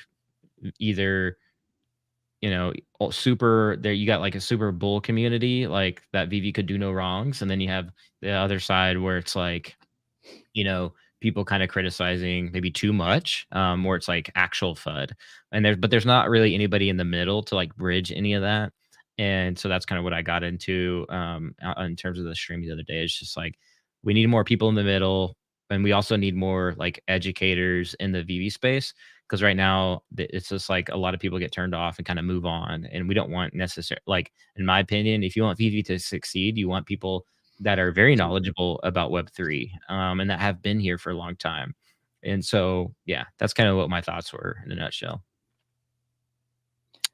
either super there, you got like a super bull community like that VV could do no wrongs, and then you have the other side where it's like, people kind of criticizing maybe too much, where it's like actual FUD. But there's not really anybody in the middle to like bridge any of that. And so that's kind of what I got into in terms of the stream the other day. It's just like we need more people in the middle, and we also need more like educators in the VV space, because right now it's just like a lot of people get turned off and kind of move on, and we don't want necessary, like, in my opinion, if you want VV to succeed, you want people that are very knowledgeable about Web3, and that have been here for a long time. And so, yeah, that's kind of what my thoughts were in a nutshell.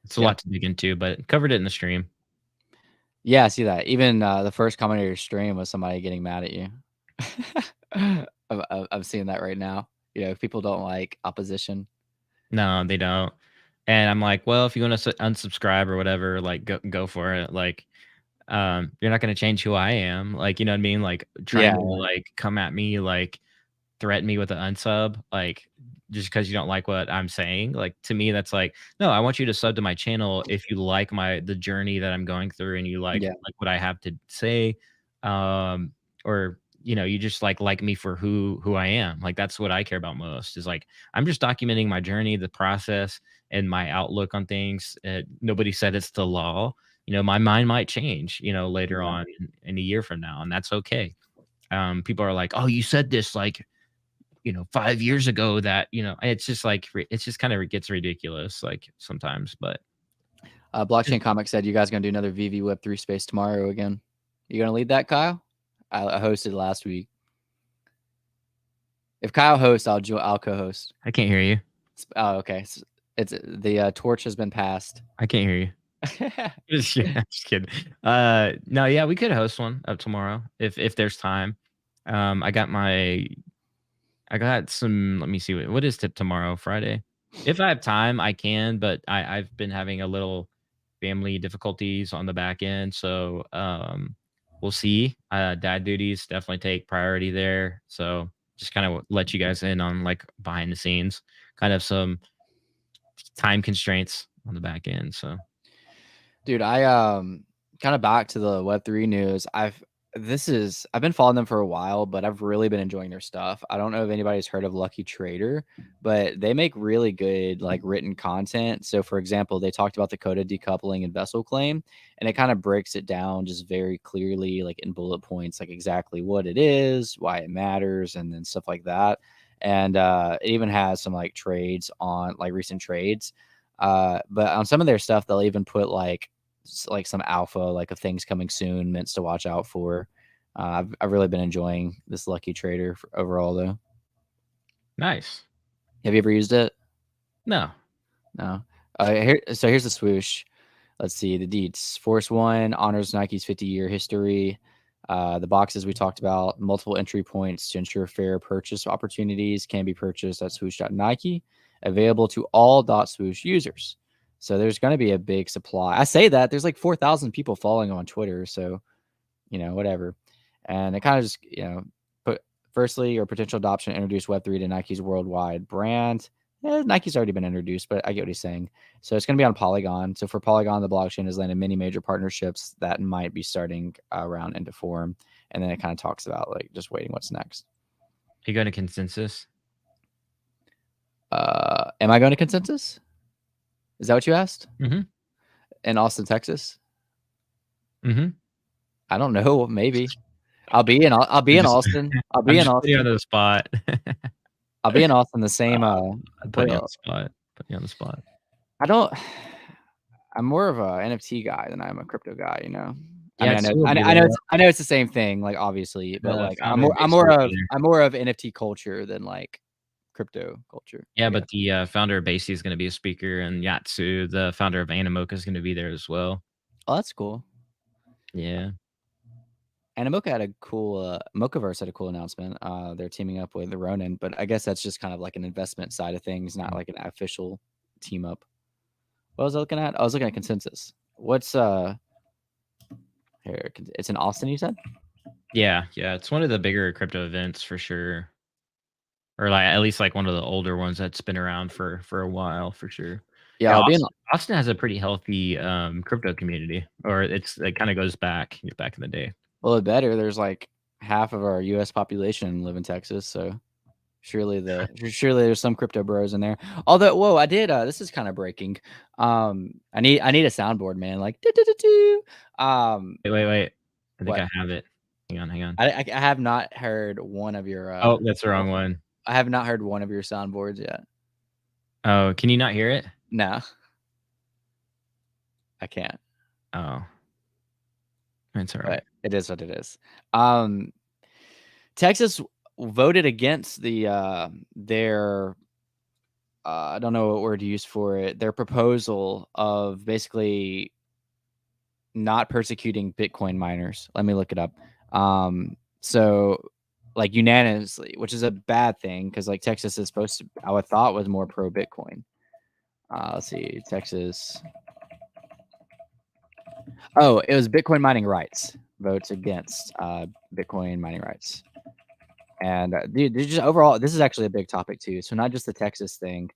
It's a yeah, lot to dig into, but covered it in the stream. yeah. I see that. Even the first comment of your stream was somebody getting mad at you. I'm seeing that right now. If people don't like opposition. No, they don't. And I'm like, well, if you want to unsubscribe or whatever, like go for it. Like, You're not going to change who I am. Like, you know what I mean? Like trying to Yeah. like come at me, like threaten me with an unsub, like just because you don't like what I'm saying. Like to me, that's like, no, I want you to sub to my channel if you like the journey that I'm going through and you like Yeah. what I have to say. Or you know, you just like me for who I am. Like that's what I care about most is like I'm just documenting my journey, the process, and my outlook on things. Nobody said it's the law. You know, my mind might change, you know, later Yeah. on in a year from now, and that's okay. People are like, oh, you said this like, you know, 5 years ago that, you know, it's just like, it's just kind of gets ridiculous like sometimes, but Blockchain Comic said you guys gonna do another VeVe Web3 space tomorrow again. You gonna lead that, Kyle? I hosted last week. If Kyle hosts, I'll co-host. I can't hear you. Oh, okay. It's the torch has been passed. I can't hear you. Yeah, just kidding. No, yeah, we could host one up tomorrow if there's time. I got some. Let me see what is tip tomorrow, Friday. If I have time, I can, but I've been having a little family difficulties on the back end, so we'll see. Dad duties definitely take priority there, so just kind of let you guys in on like behind the scenes, kind of some time constraints on the back end. So, dude, I kind of back to the Web3 news. I've been following them for a while, but I've really been enjoying their stuff. I don't know if anybody's heard of Lucky Trader, but they make really good like written content. So for example, they talked about the coda decoupling and vessel claim, and it kind of breaks it down just very clearly, like in bullet points, like exactly what it is, why it matters, and then stuff like that. And it even has some like trades on like recent trades. But on some of their stuff, they'll even put like some alpha, like of things coming soon, mints to watch out for. I've really been enjoying this Lucky Trader overall, though. nice. Have you ever used it? No. No. Here's the swoosh. Let's see the deets. Force 1 honors Nike's 50-year history. The boxes we talked about, multiple entry points to ensure fair purchase opportunities can be purchased at swoosh.nike, available to all .swoosh users. So there's going to be a big supply. I say that there's like 4,000 people following on Twitter. So, you know, whatever. And it kind of just, you know, firstly, your potential adoption introduced Web3 to Nike's worldwide brand. Nike's already been introduced, but I get what he's saying. So it's going to be on Polygon. So for Polygon, the blockchain has landed many major partnerships that might be starting around into form. And then it kind of talks about like just waiting what's next. Are you going to consensus? Am I going to consensus? Is that what you asked? Mm-hmm. In Austin, Texas? Mm-hmm. I don't know. Maybe I'll be in Austin. I'll be in Austin. On the spot. I'll be in Austin the same. Put you on the spot. Put you on the spot. I'm more of a NFT guy than I'm a crypto guy. You know. Yeah, I know it's the same thing. Like obviously, but like I'm more of NFT culture than like crypto culture. Yeah, but the founder of Basey is going to be a speaker, and Yatsu, the founder of Animoca, is going to be there as well. Oh, that's cool. Yeah. Animoca had a cool Mochaverse had a cool announcement. They're teaming up with the Ronin, but I guess that's just kind of like an investment side of things, not like an official team up. What was I looking at? I was looking at consensus. What's here? It's in Austin, you said? Yeah, it's one of the bigger crypto events for sure. Or like at least like one of the older ones that's been around for a while for sure. Yeah, Austin has a pretty healthy crypto community, or it kind of goes back in the day. Well, it better. There's like half of our U.S. population live in Texas, so surely there's some crypto bros in there. Although, whoa, I did. This is kind of breaking. I need a soundboard, man. Like, Wait. I think what? I have it. Hang on. I have not heard one of your. Oh, that's the wrong one. I have not heard one of your soundboards yet. Oh, can you not hear it? No, I can't. Oh, it's all right. But it is what it is. Texas voted against their I don't know what word to use for it. Their proposal of basically not persecuting Bitcoin miners. Let me look it up. So like unanimously, which is a bad thing because like Texas is supposed to, I would thought was more pro Bitcoin. Let's see, Texas Oh, it was Bitcoin mining rights. Votes against Bitcoin mining rights. And dude, just overall, this is actually a big topic too. So not just the Texas thing,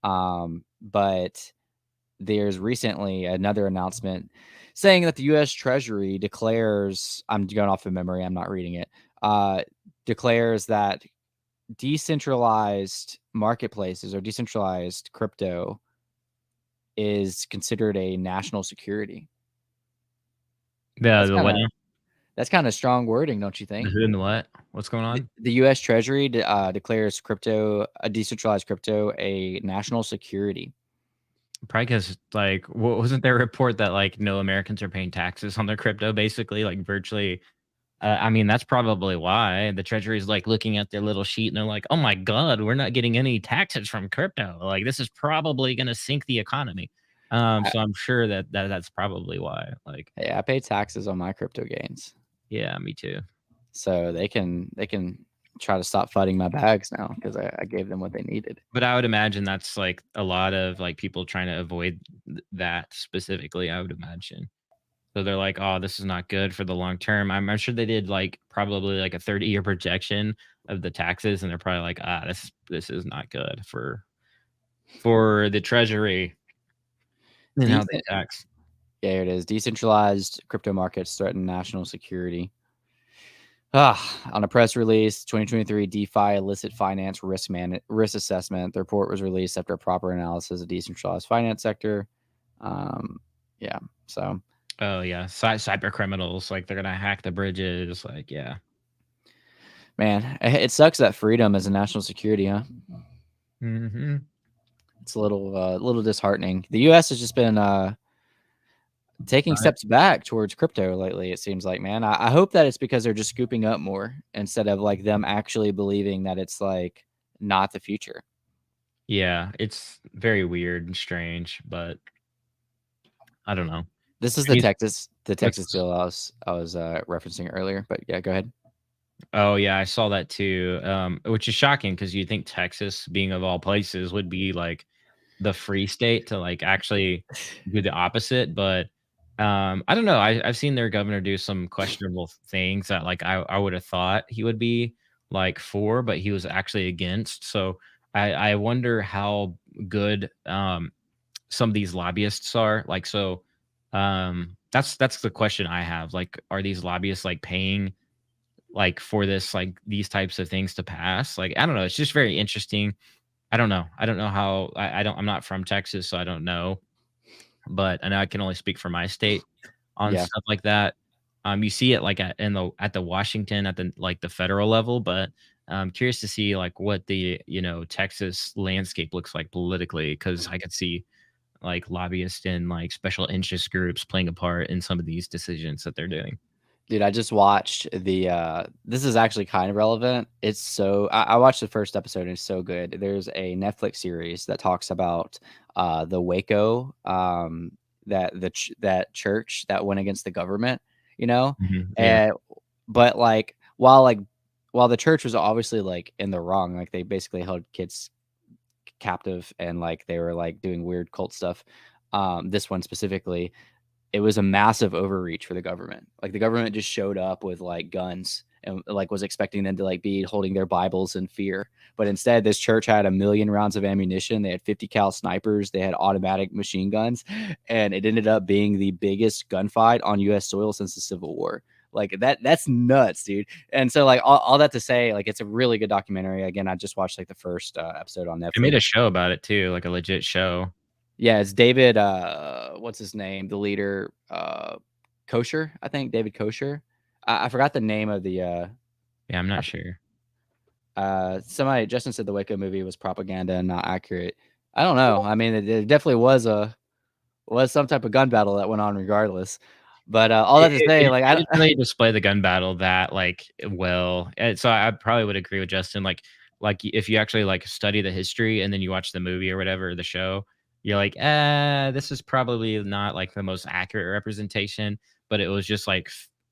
but there's recently another announcement saying that the U.S. Treasury declares, I'm going off of memory, I'm not reading it, declares that decentralized marketplaces or decentralized crypto is considered a national security. That's kind of strong wording, don't you The think? who and the what? What's going on? The U.S. Treasury declares a decentralized crypto, a national security. Probably because, like, wasn't there a report that, like, no Americans are paying taxes on their crypto, basically, like, virtually? I mean, that's probably why the Treasury is, like, looking at their little sheet, and they're like, "Oh my god, we're not getting any taxes from crypto. Like, this is probably gonna sink the economy." So I'm sure that's probably why, like. Hey, I pay taxes on my crypto gains. Yeah, me too. So they can try to stop flooding my bags now because I gave them what they needed. But I would imagine that's, like, a lot of, like, people trying to avoid that specifically, I would imagine. So they're like, "Oh, this is not good for the long term." I'm sure they did, like, probably, like, a 30-year projection of the taxes, and they're probably like, this is not good for the Treasury and how they tax." Yeah, here it is. Decentralized crypto markets threaten national security. On a press release, 2023 DeFi illicit finance risk assessment. The report was released after a proper analysis of decentralized finance sector. Yeah, so. Oh, yeah, cyber criminals, like, they're gonna hack the bridges, like, yeah. Man, it sucks that freedom is a national security, huh? Mhm. It's a little disheartening. The U.S. has just been taking steps back towards crypto lately, it seems like, man. I hope that it's because they're just scooping up more instead of like them actually believing that it's like not the future. Yeah, it's very weird and strange, but I don't know. This is the Texas bill I was referencing earlier, but yeah, go ahead. Oh, yeah, I saw that too, which is shocking because you think Texas, being of all places, would be, like, the free state to, like, actually do the opposite, but, I don't know, I've seen their governor do some questionable things that, like, I would have thought he would be, like, for, but he was actually against, so I wonder how good, some of these lobbyists are, like, so, that's the question I have, like, are these lobbyists, like, paying, like, for this, like, these types of things to pass? Like, I don't know, it's just very interesting. I don't know. I don't know how I'm not from Texas, so I don't know, but I know I can only speak for my state on Yeah. stuff like that. You see it, like, at the Washington, at the, like, the federal level, but I'm curious to see, like, what the, Texas landscape looks like politically, because I could see, like, lobbyists and, like, special interest groups playing a part in some of these decisions that they're doing. Dude, I just watched this is actually kind of relevant. It's so I watched the first episode and it's so good. There's a Netflix series that talks about the Waco that church that went against the government, Mhm, yeah. and but while the church was obviously like in the wrong, like they basically held kids captive and like they were like doing weird cult stuff. This one specifically, it was a massive overreach for the government. Like the government just showed up with like guns and like was expecting them to like be holding their Bibles in fear. But instead, this church had 1,000,000 rounds of ammunition. They had 50 cal snipers. They had automatic machine guns, and it ended up being the biggest gunfight on U.S. soil since the Civil War. Like that's nuts, dude. And so like all that to say, like it's a really good documentary. Again, I just watched like the first episode on They Netflix. made a show about it too, like a legit show. Yeah, it's David, what's his name? The leader, Kosher, I think, David Kosher. I forgot the name of the, Yeah, I'm not sure. Justin said the Waco movie was propaganda and not accurate. I don't know. I mean, it definitely was some type of gun battle that went on regardless. But all that to say, like, It didn't really display the gun battle that, like, well, and so I probably would agree with Justin, like, if you actually, like, study the history and then you watch the movie or whatever, the show, you're like, this is probably not, like, the most accurate representation," but it was just, like,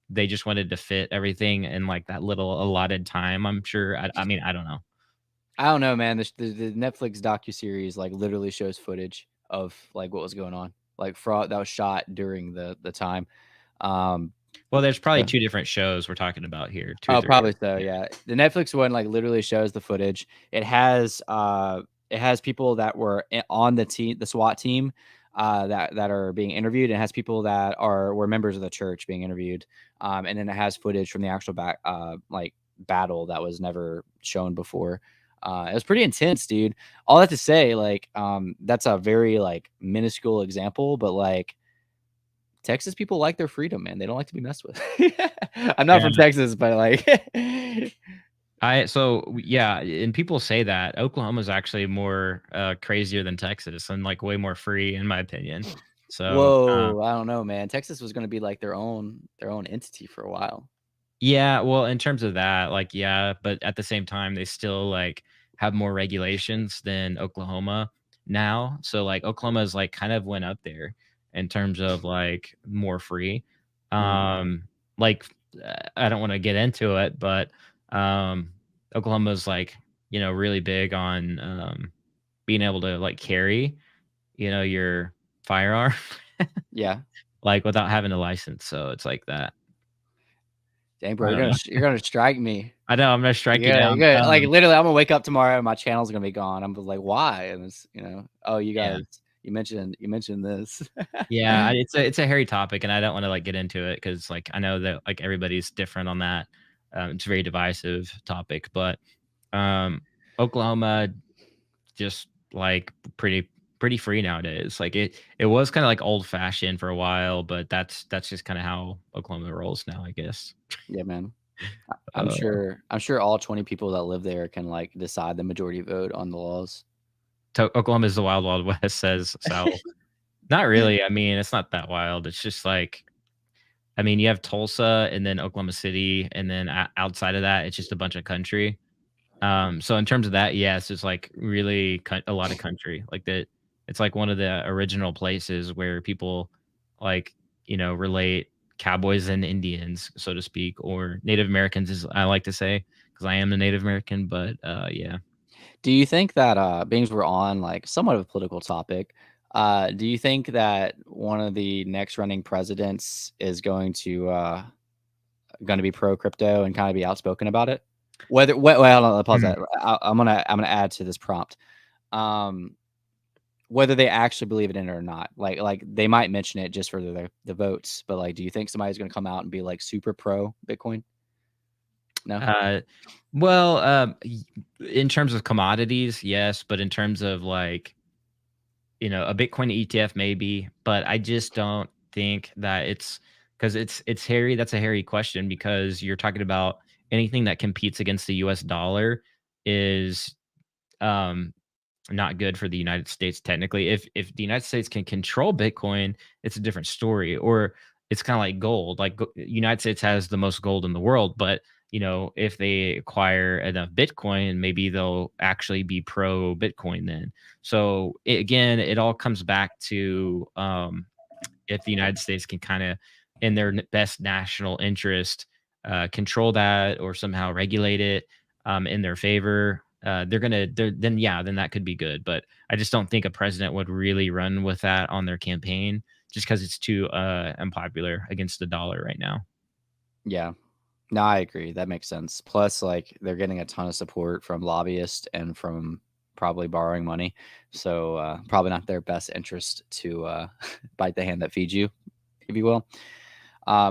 they just wanted to fit everything in, like, that little allotted time, I'm sure. I mean, I don't know. I don't know, man. The Netflix docuseries like literally shows footage of like what was going on. like fraud that was shot during the time. Um, Well, there's probably so- 2 different shows we're talking about here. 2 or oh, 3. probably so. Yeah, the Netflix one like literally shows the footage. It has people that were on the team, the SWAT team, that are being interviewed, and it has people that were members of the church being interviewed. And then it has footage from the actual like battle that was never shown before. It was pretty intense, dude. All that to say, like, that's a very like minuscule example, but like Texas people like their freedom, man. They don't like to be messed with. I'm not from Texas, but like, and people say that Oklahoma's actually more crazier than Texas and like way more free, in my opinion. So, whoa, I don't know, man. Texas was going to be like their own entity for a while. yeah, well, in terms of that, like, yeah, but at the same time, they still like have more regulations than Oklahoma now. So like Oklahoma is like kind of went up there in terms of like more free. Like I don't want to get into it, but Oklahoma's like, really big on being able to like carry, your firearm Yeah. like without having a license. So it's like that. Dang, bro, you're gonna strike me. I know I'm gonna strike you Yeah, down. like literally, I'm gonna wake up tomorrow and my channel's gonna be gone. I'm like, why? And it's oh, you guys, you mentioned this. Yeah, it's a hairy topic, and I don't want to like get into it because like I know that like everybody's different on that. It's a very divisive topic, but Oklahoma just like pretty free nowadays. Like it was kind of like old fashioned for a while, but that's just kind of how Oklahoma rolls now, I guess. Yeah, man. I'm sure all 20 people that live there can like decide the majority vote on the laws. Oklahoma is the wild, wild west, says Sal. Not really. I mean, it's not that wild. It's just like, I mean, you have Tulsa and then Oklahoma City, and then outside of that, it's just a bunch of country. So in terms of that, yes, it's like really a lot of country. Like that, it's like one of the original places where people like relate cowboys and Indians, so to speak, or Native Americans, as I like to say, because I am a Native American. But yeah. Do you think that being we're on like somewhat of a political topic, do you think that one of the next running presidents is going to be pro crypto and kind of be outspoken about it? Well, I'll pause that. I'm gonna add to this prompt. Whether they actually believe it in it or not, like they might mention it just for the votes, but like, do you think somebody's gonna come out and be like super pro Bitcoin? No. Well, in terms of commodities, yes, but in terms of like, a Bitcoin ETF maybe, but I just don't think that because it's hairy. That's a hairy question because you're talking about anything that competes against the US dollar is um not good for the United States technically. If the United States can control Bitcoin, it's a different story. Or it's kind of like gold. Like United States has the most gold in the world, but if they acquire enough Bitcoin, maybe they'll actually be pro Bitcoin then. So again, it all comes back to if the United States can kind of, in their best national interest, control that or somehow regulate it in their favor. Then that could be good. But I just don't think a president would really run with that on their campaign just because it's too unpopular against the dollar right now. Yeah. No, I agree. That makes sense. Plus, like, they're getting a ton of support from lobbyists and from probably borrowing money. So probably not their best interest to bite the hand that feeds you, if you will.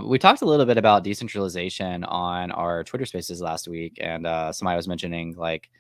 We talked a little bit about decentralization on our Twitter spaces last week, and somebody was mentioning, like,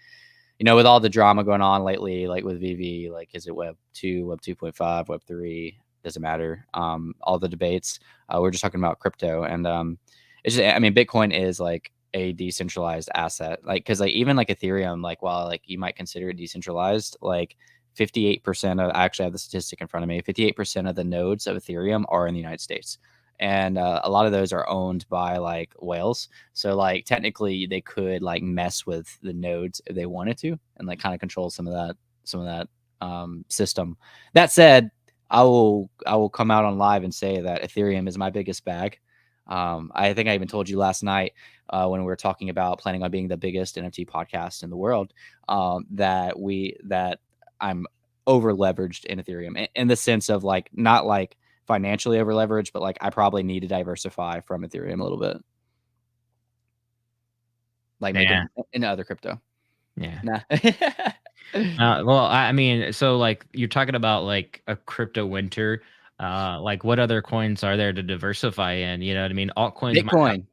with all the drama going on lately, like with VeVe, like, is it Web 2, Web 2.5, Web 3? Doesn't matter. All the debates. We're just talking about crypto, and it's just, I mean, Bitcoin is like a decentralized asset, like, because like even like Ethereum, like, while like you might consider it decentralized, like 58% of, I actually have the statistic in front of me, 58% of the nodes of Ethereum are in the United States. And a lot of those are owned by like whales. So like technically they could like mess with the nodes if they wanted to and like kind of control some of that system. That said, I will come out on live and say that Ethereum is my biggest bag. I think I even told you last night when we were talking about planning on being the biggest NFT podcast in the world, that I'm over leveraged in Ethereum in the sense of like not like financially over leveraged, but like I probably need to diversify from Ethereum a little bit, like maybe in other crypto. Yeah. Nah. Well, I mean, so like you're talking about like a crypto winter. Like what other coins are there to diversify in? You know what I mean? Altcoins might have. Bitcoin.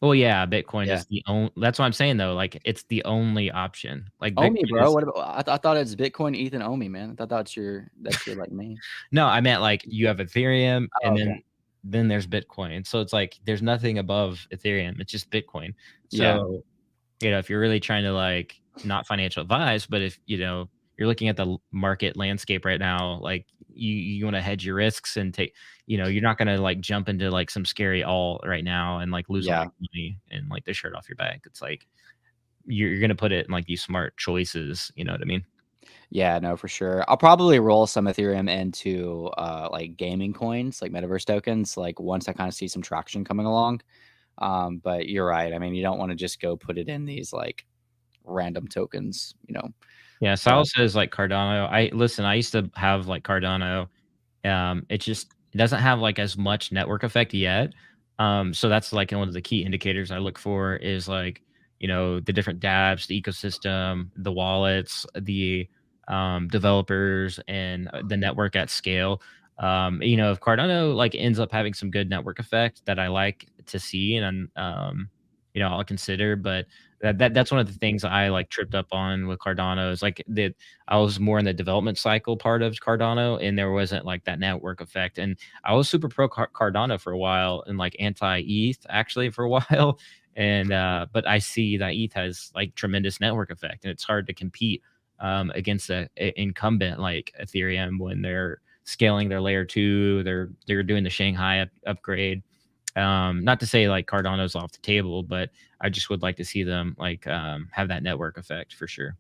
Well, yeah, Bitcoin Yeah. is the only. That's what I'm saying though. Like it's the only option. Like Omi, Bitcoin bro. is. What about? I thought it's Bitcoin, ETH, and Omi, man. I thought that's your like main. No, I meant like you have Ethereum, Oh, and okay. then there's Bitcoin. So it's like there's nothing above Ethereum. It's just Bitcoin. Yeah. So if you're really trying to like not financial advice, but if you're looking at the market landscape right now, like you want to hedge your risks and take, you're not gonna like jump into like some scary alt right now and like lose all Yeah. your money and like the shirt off your back. It's like you're gonna put it in like these smart choices. You know what I mean? Yeah, no, for sure. I'll probably roll some Ethereum into like gaming coins, like metaverse tokens, like once I kind of see some traction coming along. But you're right. I mean, you don't want to just go put it in these like random tokens, Yeah, Sal says like Cardano. I used to have like Cardano. It doesn't have like as much network effect yet. So that's like one of the key indicators I look for is like, the different dApps, the ecosystem, the wallets, the developers, and the network at scale. If Cardano like ends up having some good network effect that I like to see and I'll consider, but that's one of the things I like tripped up on with Cardano is like that I was more in the development cycle part of Cardano and there wasn't like that network effect. And I was super pro Cardano for a while and like anti ETH actually for a while. And but I see that ETH has like tremendous network effect and it's hard to compete against a incumbent like Ethereum when they're scaling their layer 2, they're doing the Shanghai upgrade. Not to say like Cardano's off the table, but I just would like to see them like have that network effect for sure.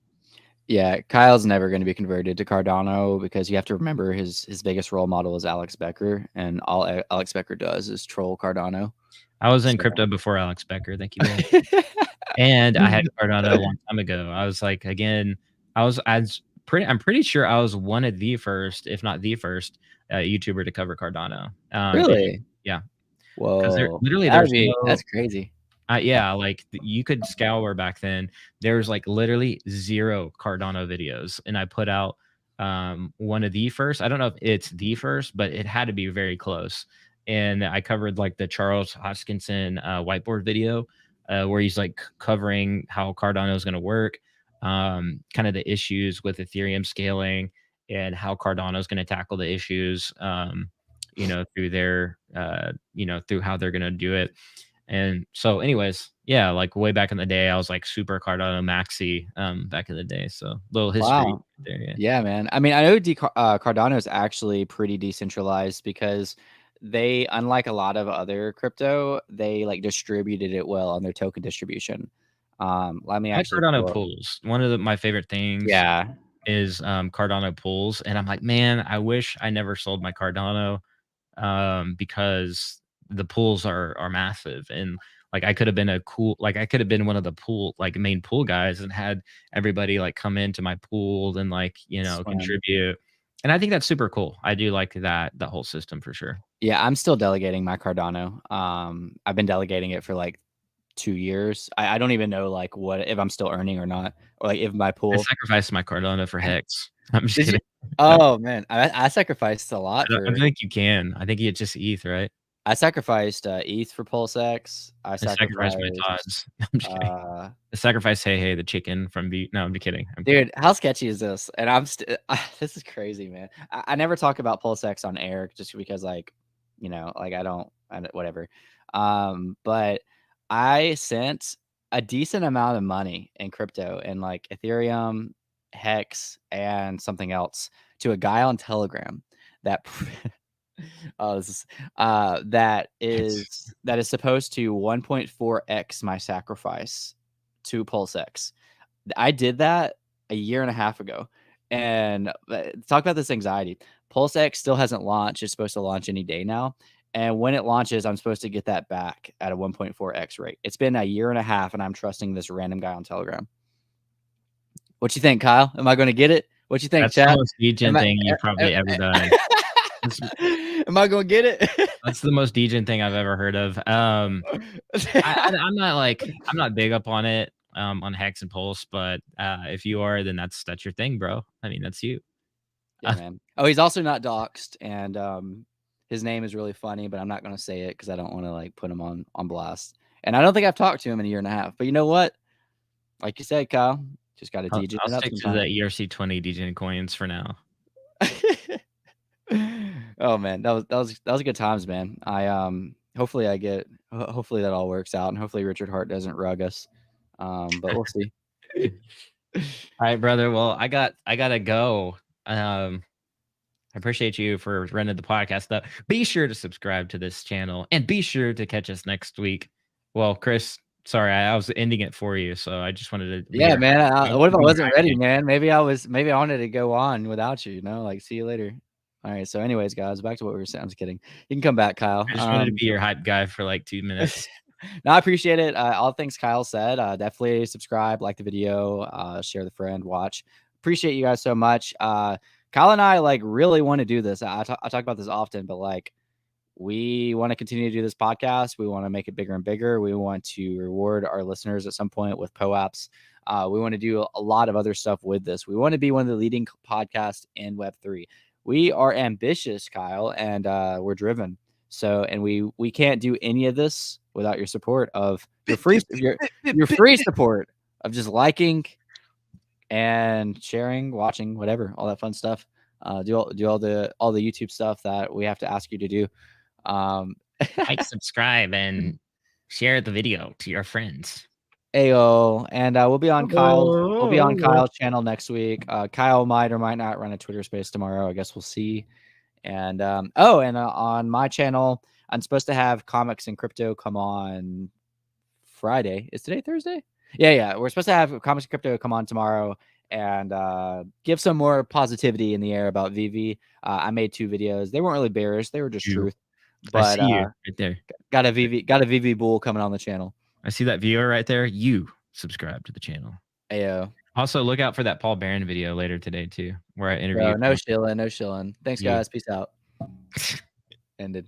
Yeah, Kyle's never going to be converted to Cardano because you have to remember his biggest role model is Alex Becker, and all Alex Becker does is troll Cardano. I was in So- crypto before Alex Becker, thank you. And I had Cardano a long time ago. I was like, again, I'm pretty sure I was one of the first, if not the first, YouTuber to cover Cardano. Really? Yeah. Whoa. That's crazy. Yeah, like you could scour back then. There was like literally 0 Cardano videos, and I put out one of the first. I don't know if it's the first, but it had to be very close. And I covered like the Charles Hoskinson whiteboard video, where he's like covering how Cardano is going to work, kind of the issues with Ethereum scaling, and how Cardano is going to tackle the issues, through their, through how they're going to do it. And so anyways, yeah, like way back in the day, I was like super Cardano maxi back in the day. So little history there. Yeah. Yeah, man. I mean, I know Cardano is actually pretty decentralized because they, unlike a lot of other crypto, they like distributed it well on their token distribution. Let me I like actually Cardano pools. One of my favorite things is Cardano pools. And I'm like, man, I wish I never sold my Cardano because the pools are massive. And like I could have been I could have been one of the pool like main pool guys and had everybody like come into my pool and like contribute. And I think that's super cool. I do like that whole system for sure. Yeah, I'm still delegating my Cardano. I've been delegating it for like 2 years. I don't even know like what if I'm still earning or not, or like if my pool. I sacrificed my Cardano for Hex. I'm just kidding. Oh man, I sacrificed a lot. I don't think you can. I think it's just ETH, right? I sacrificed ETH for PulseX. I sacrificed my Tots. I'm just kidding. I sacrificed Hey the chicken from the. No, I'm just kidding. Dude, how sketchy is this? And I'm still. This is crazy, man. I never talk about PulseX on air just because, like, like I don't, whatever. But I sent a decent amount of money in crypto and like Ethereum, Hex, and something else to a guy on Telegram that. Oh, this is that is supposed to 1.4x my sacrifice to PulseX. I did that a year and a half ago, and talk about this anxiety. PulseX still hasn't launched. It's supposed to launch any day now, and when it launches, I'm supposed to get that back at a 1.4x rate. It's been a year and a half, and I'm trusting this random guy on Telegram. What you think, Kyle? Am I going to get it? What you think, That's the chat? most degen thing you've probably ever done. Am I gonna get it? That's the most degen thing I've ever heard of. I'm not big up on it, on Hex and Pulse, but if you are, then that's your thing, bro. I mean, that's you. Yeah, man. Oh, he's also not doxxed, and his name is really funny, but I'm not gonna say it because I don't want to like put him on blast. And I don't think I've talked to him in a year and a half. But you know what? Like you said, Kyle, just got to degen I'll it up stick to sometime. the ERC20 degen coins for now. Oh man, that was good times, man. Hopefully hopefully that all works out, and hopefully Richard Hart doesn't rug us. But we'll see. All right, brother. Well, I gotta go. I appreciate you for running the podcast though. Be sure to subscribe to this channel and be sure to catch us next week. Well, Chris, sorry, I was ending it for you, so I just wanted to. Yeah, man. What if I wasn't ready, man? Maybe I wanted to go on without you. Like, see you later. All right. So, anyways, guys, back to what we were saying. I'm just kidding. You can come back, Kyle. I just wanted to be your hype guy for like 2 minutes. No, I appreciate it. All things Kyle said. Definitely subscribe, like the video, share the friend, watch. Appreciate you guys so much. Kyle and I like really want to do this. I talk about this often, but like we want to continue to do this podcast. We want to make it bigger and bigger. We want to reward our listeners at some point with POAPs. We want to do a lot of other stuff with this. We want to be one of the leading podcasts in Web3. We are ambitious, Kyle, and we're driven. So, and we can't do any of this without your support of your free support of just liking and sharing, watching, whatever, all that fun stuff. Do all the YouTube stuff that we have to ask you to do. Like, subscribe, and share the video to your friends. Ayo, and we'll be on Kyle's channel next week. Kyle might or might not run a Twitter space tomorrow. I guess we'll see. And on my channel, I'm supposed to have comics and crypto come on Friday. Is today Thursday? Yeah. We're supposed to have comics and crypto come on tomorrow and give some more positivity in the air about VeVe. I made 2 videos. They weren't really bearish. They were just truth. But I see you right there. Got a VeVe bull coming on the channel. I see that viewer right there. You subscribe to the channel. Ayo. Also, look out for that Paul Barron video later today too, where I interviewed. No shilling. Thanks, guys. Peace out. Ended.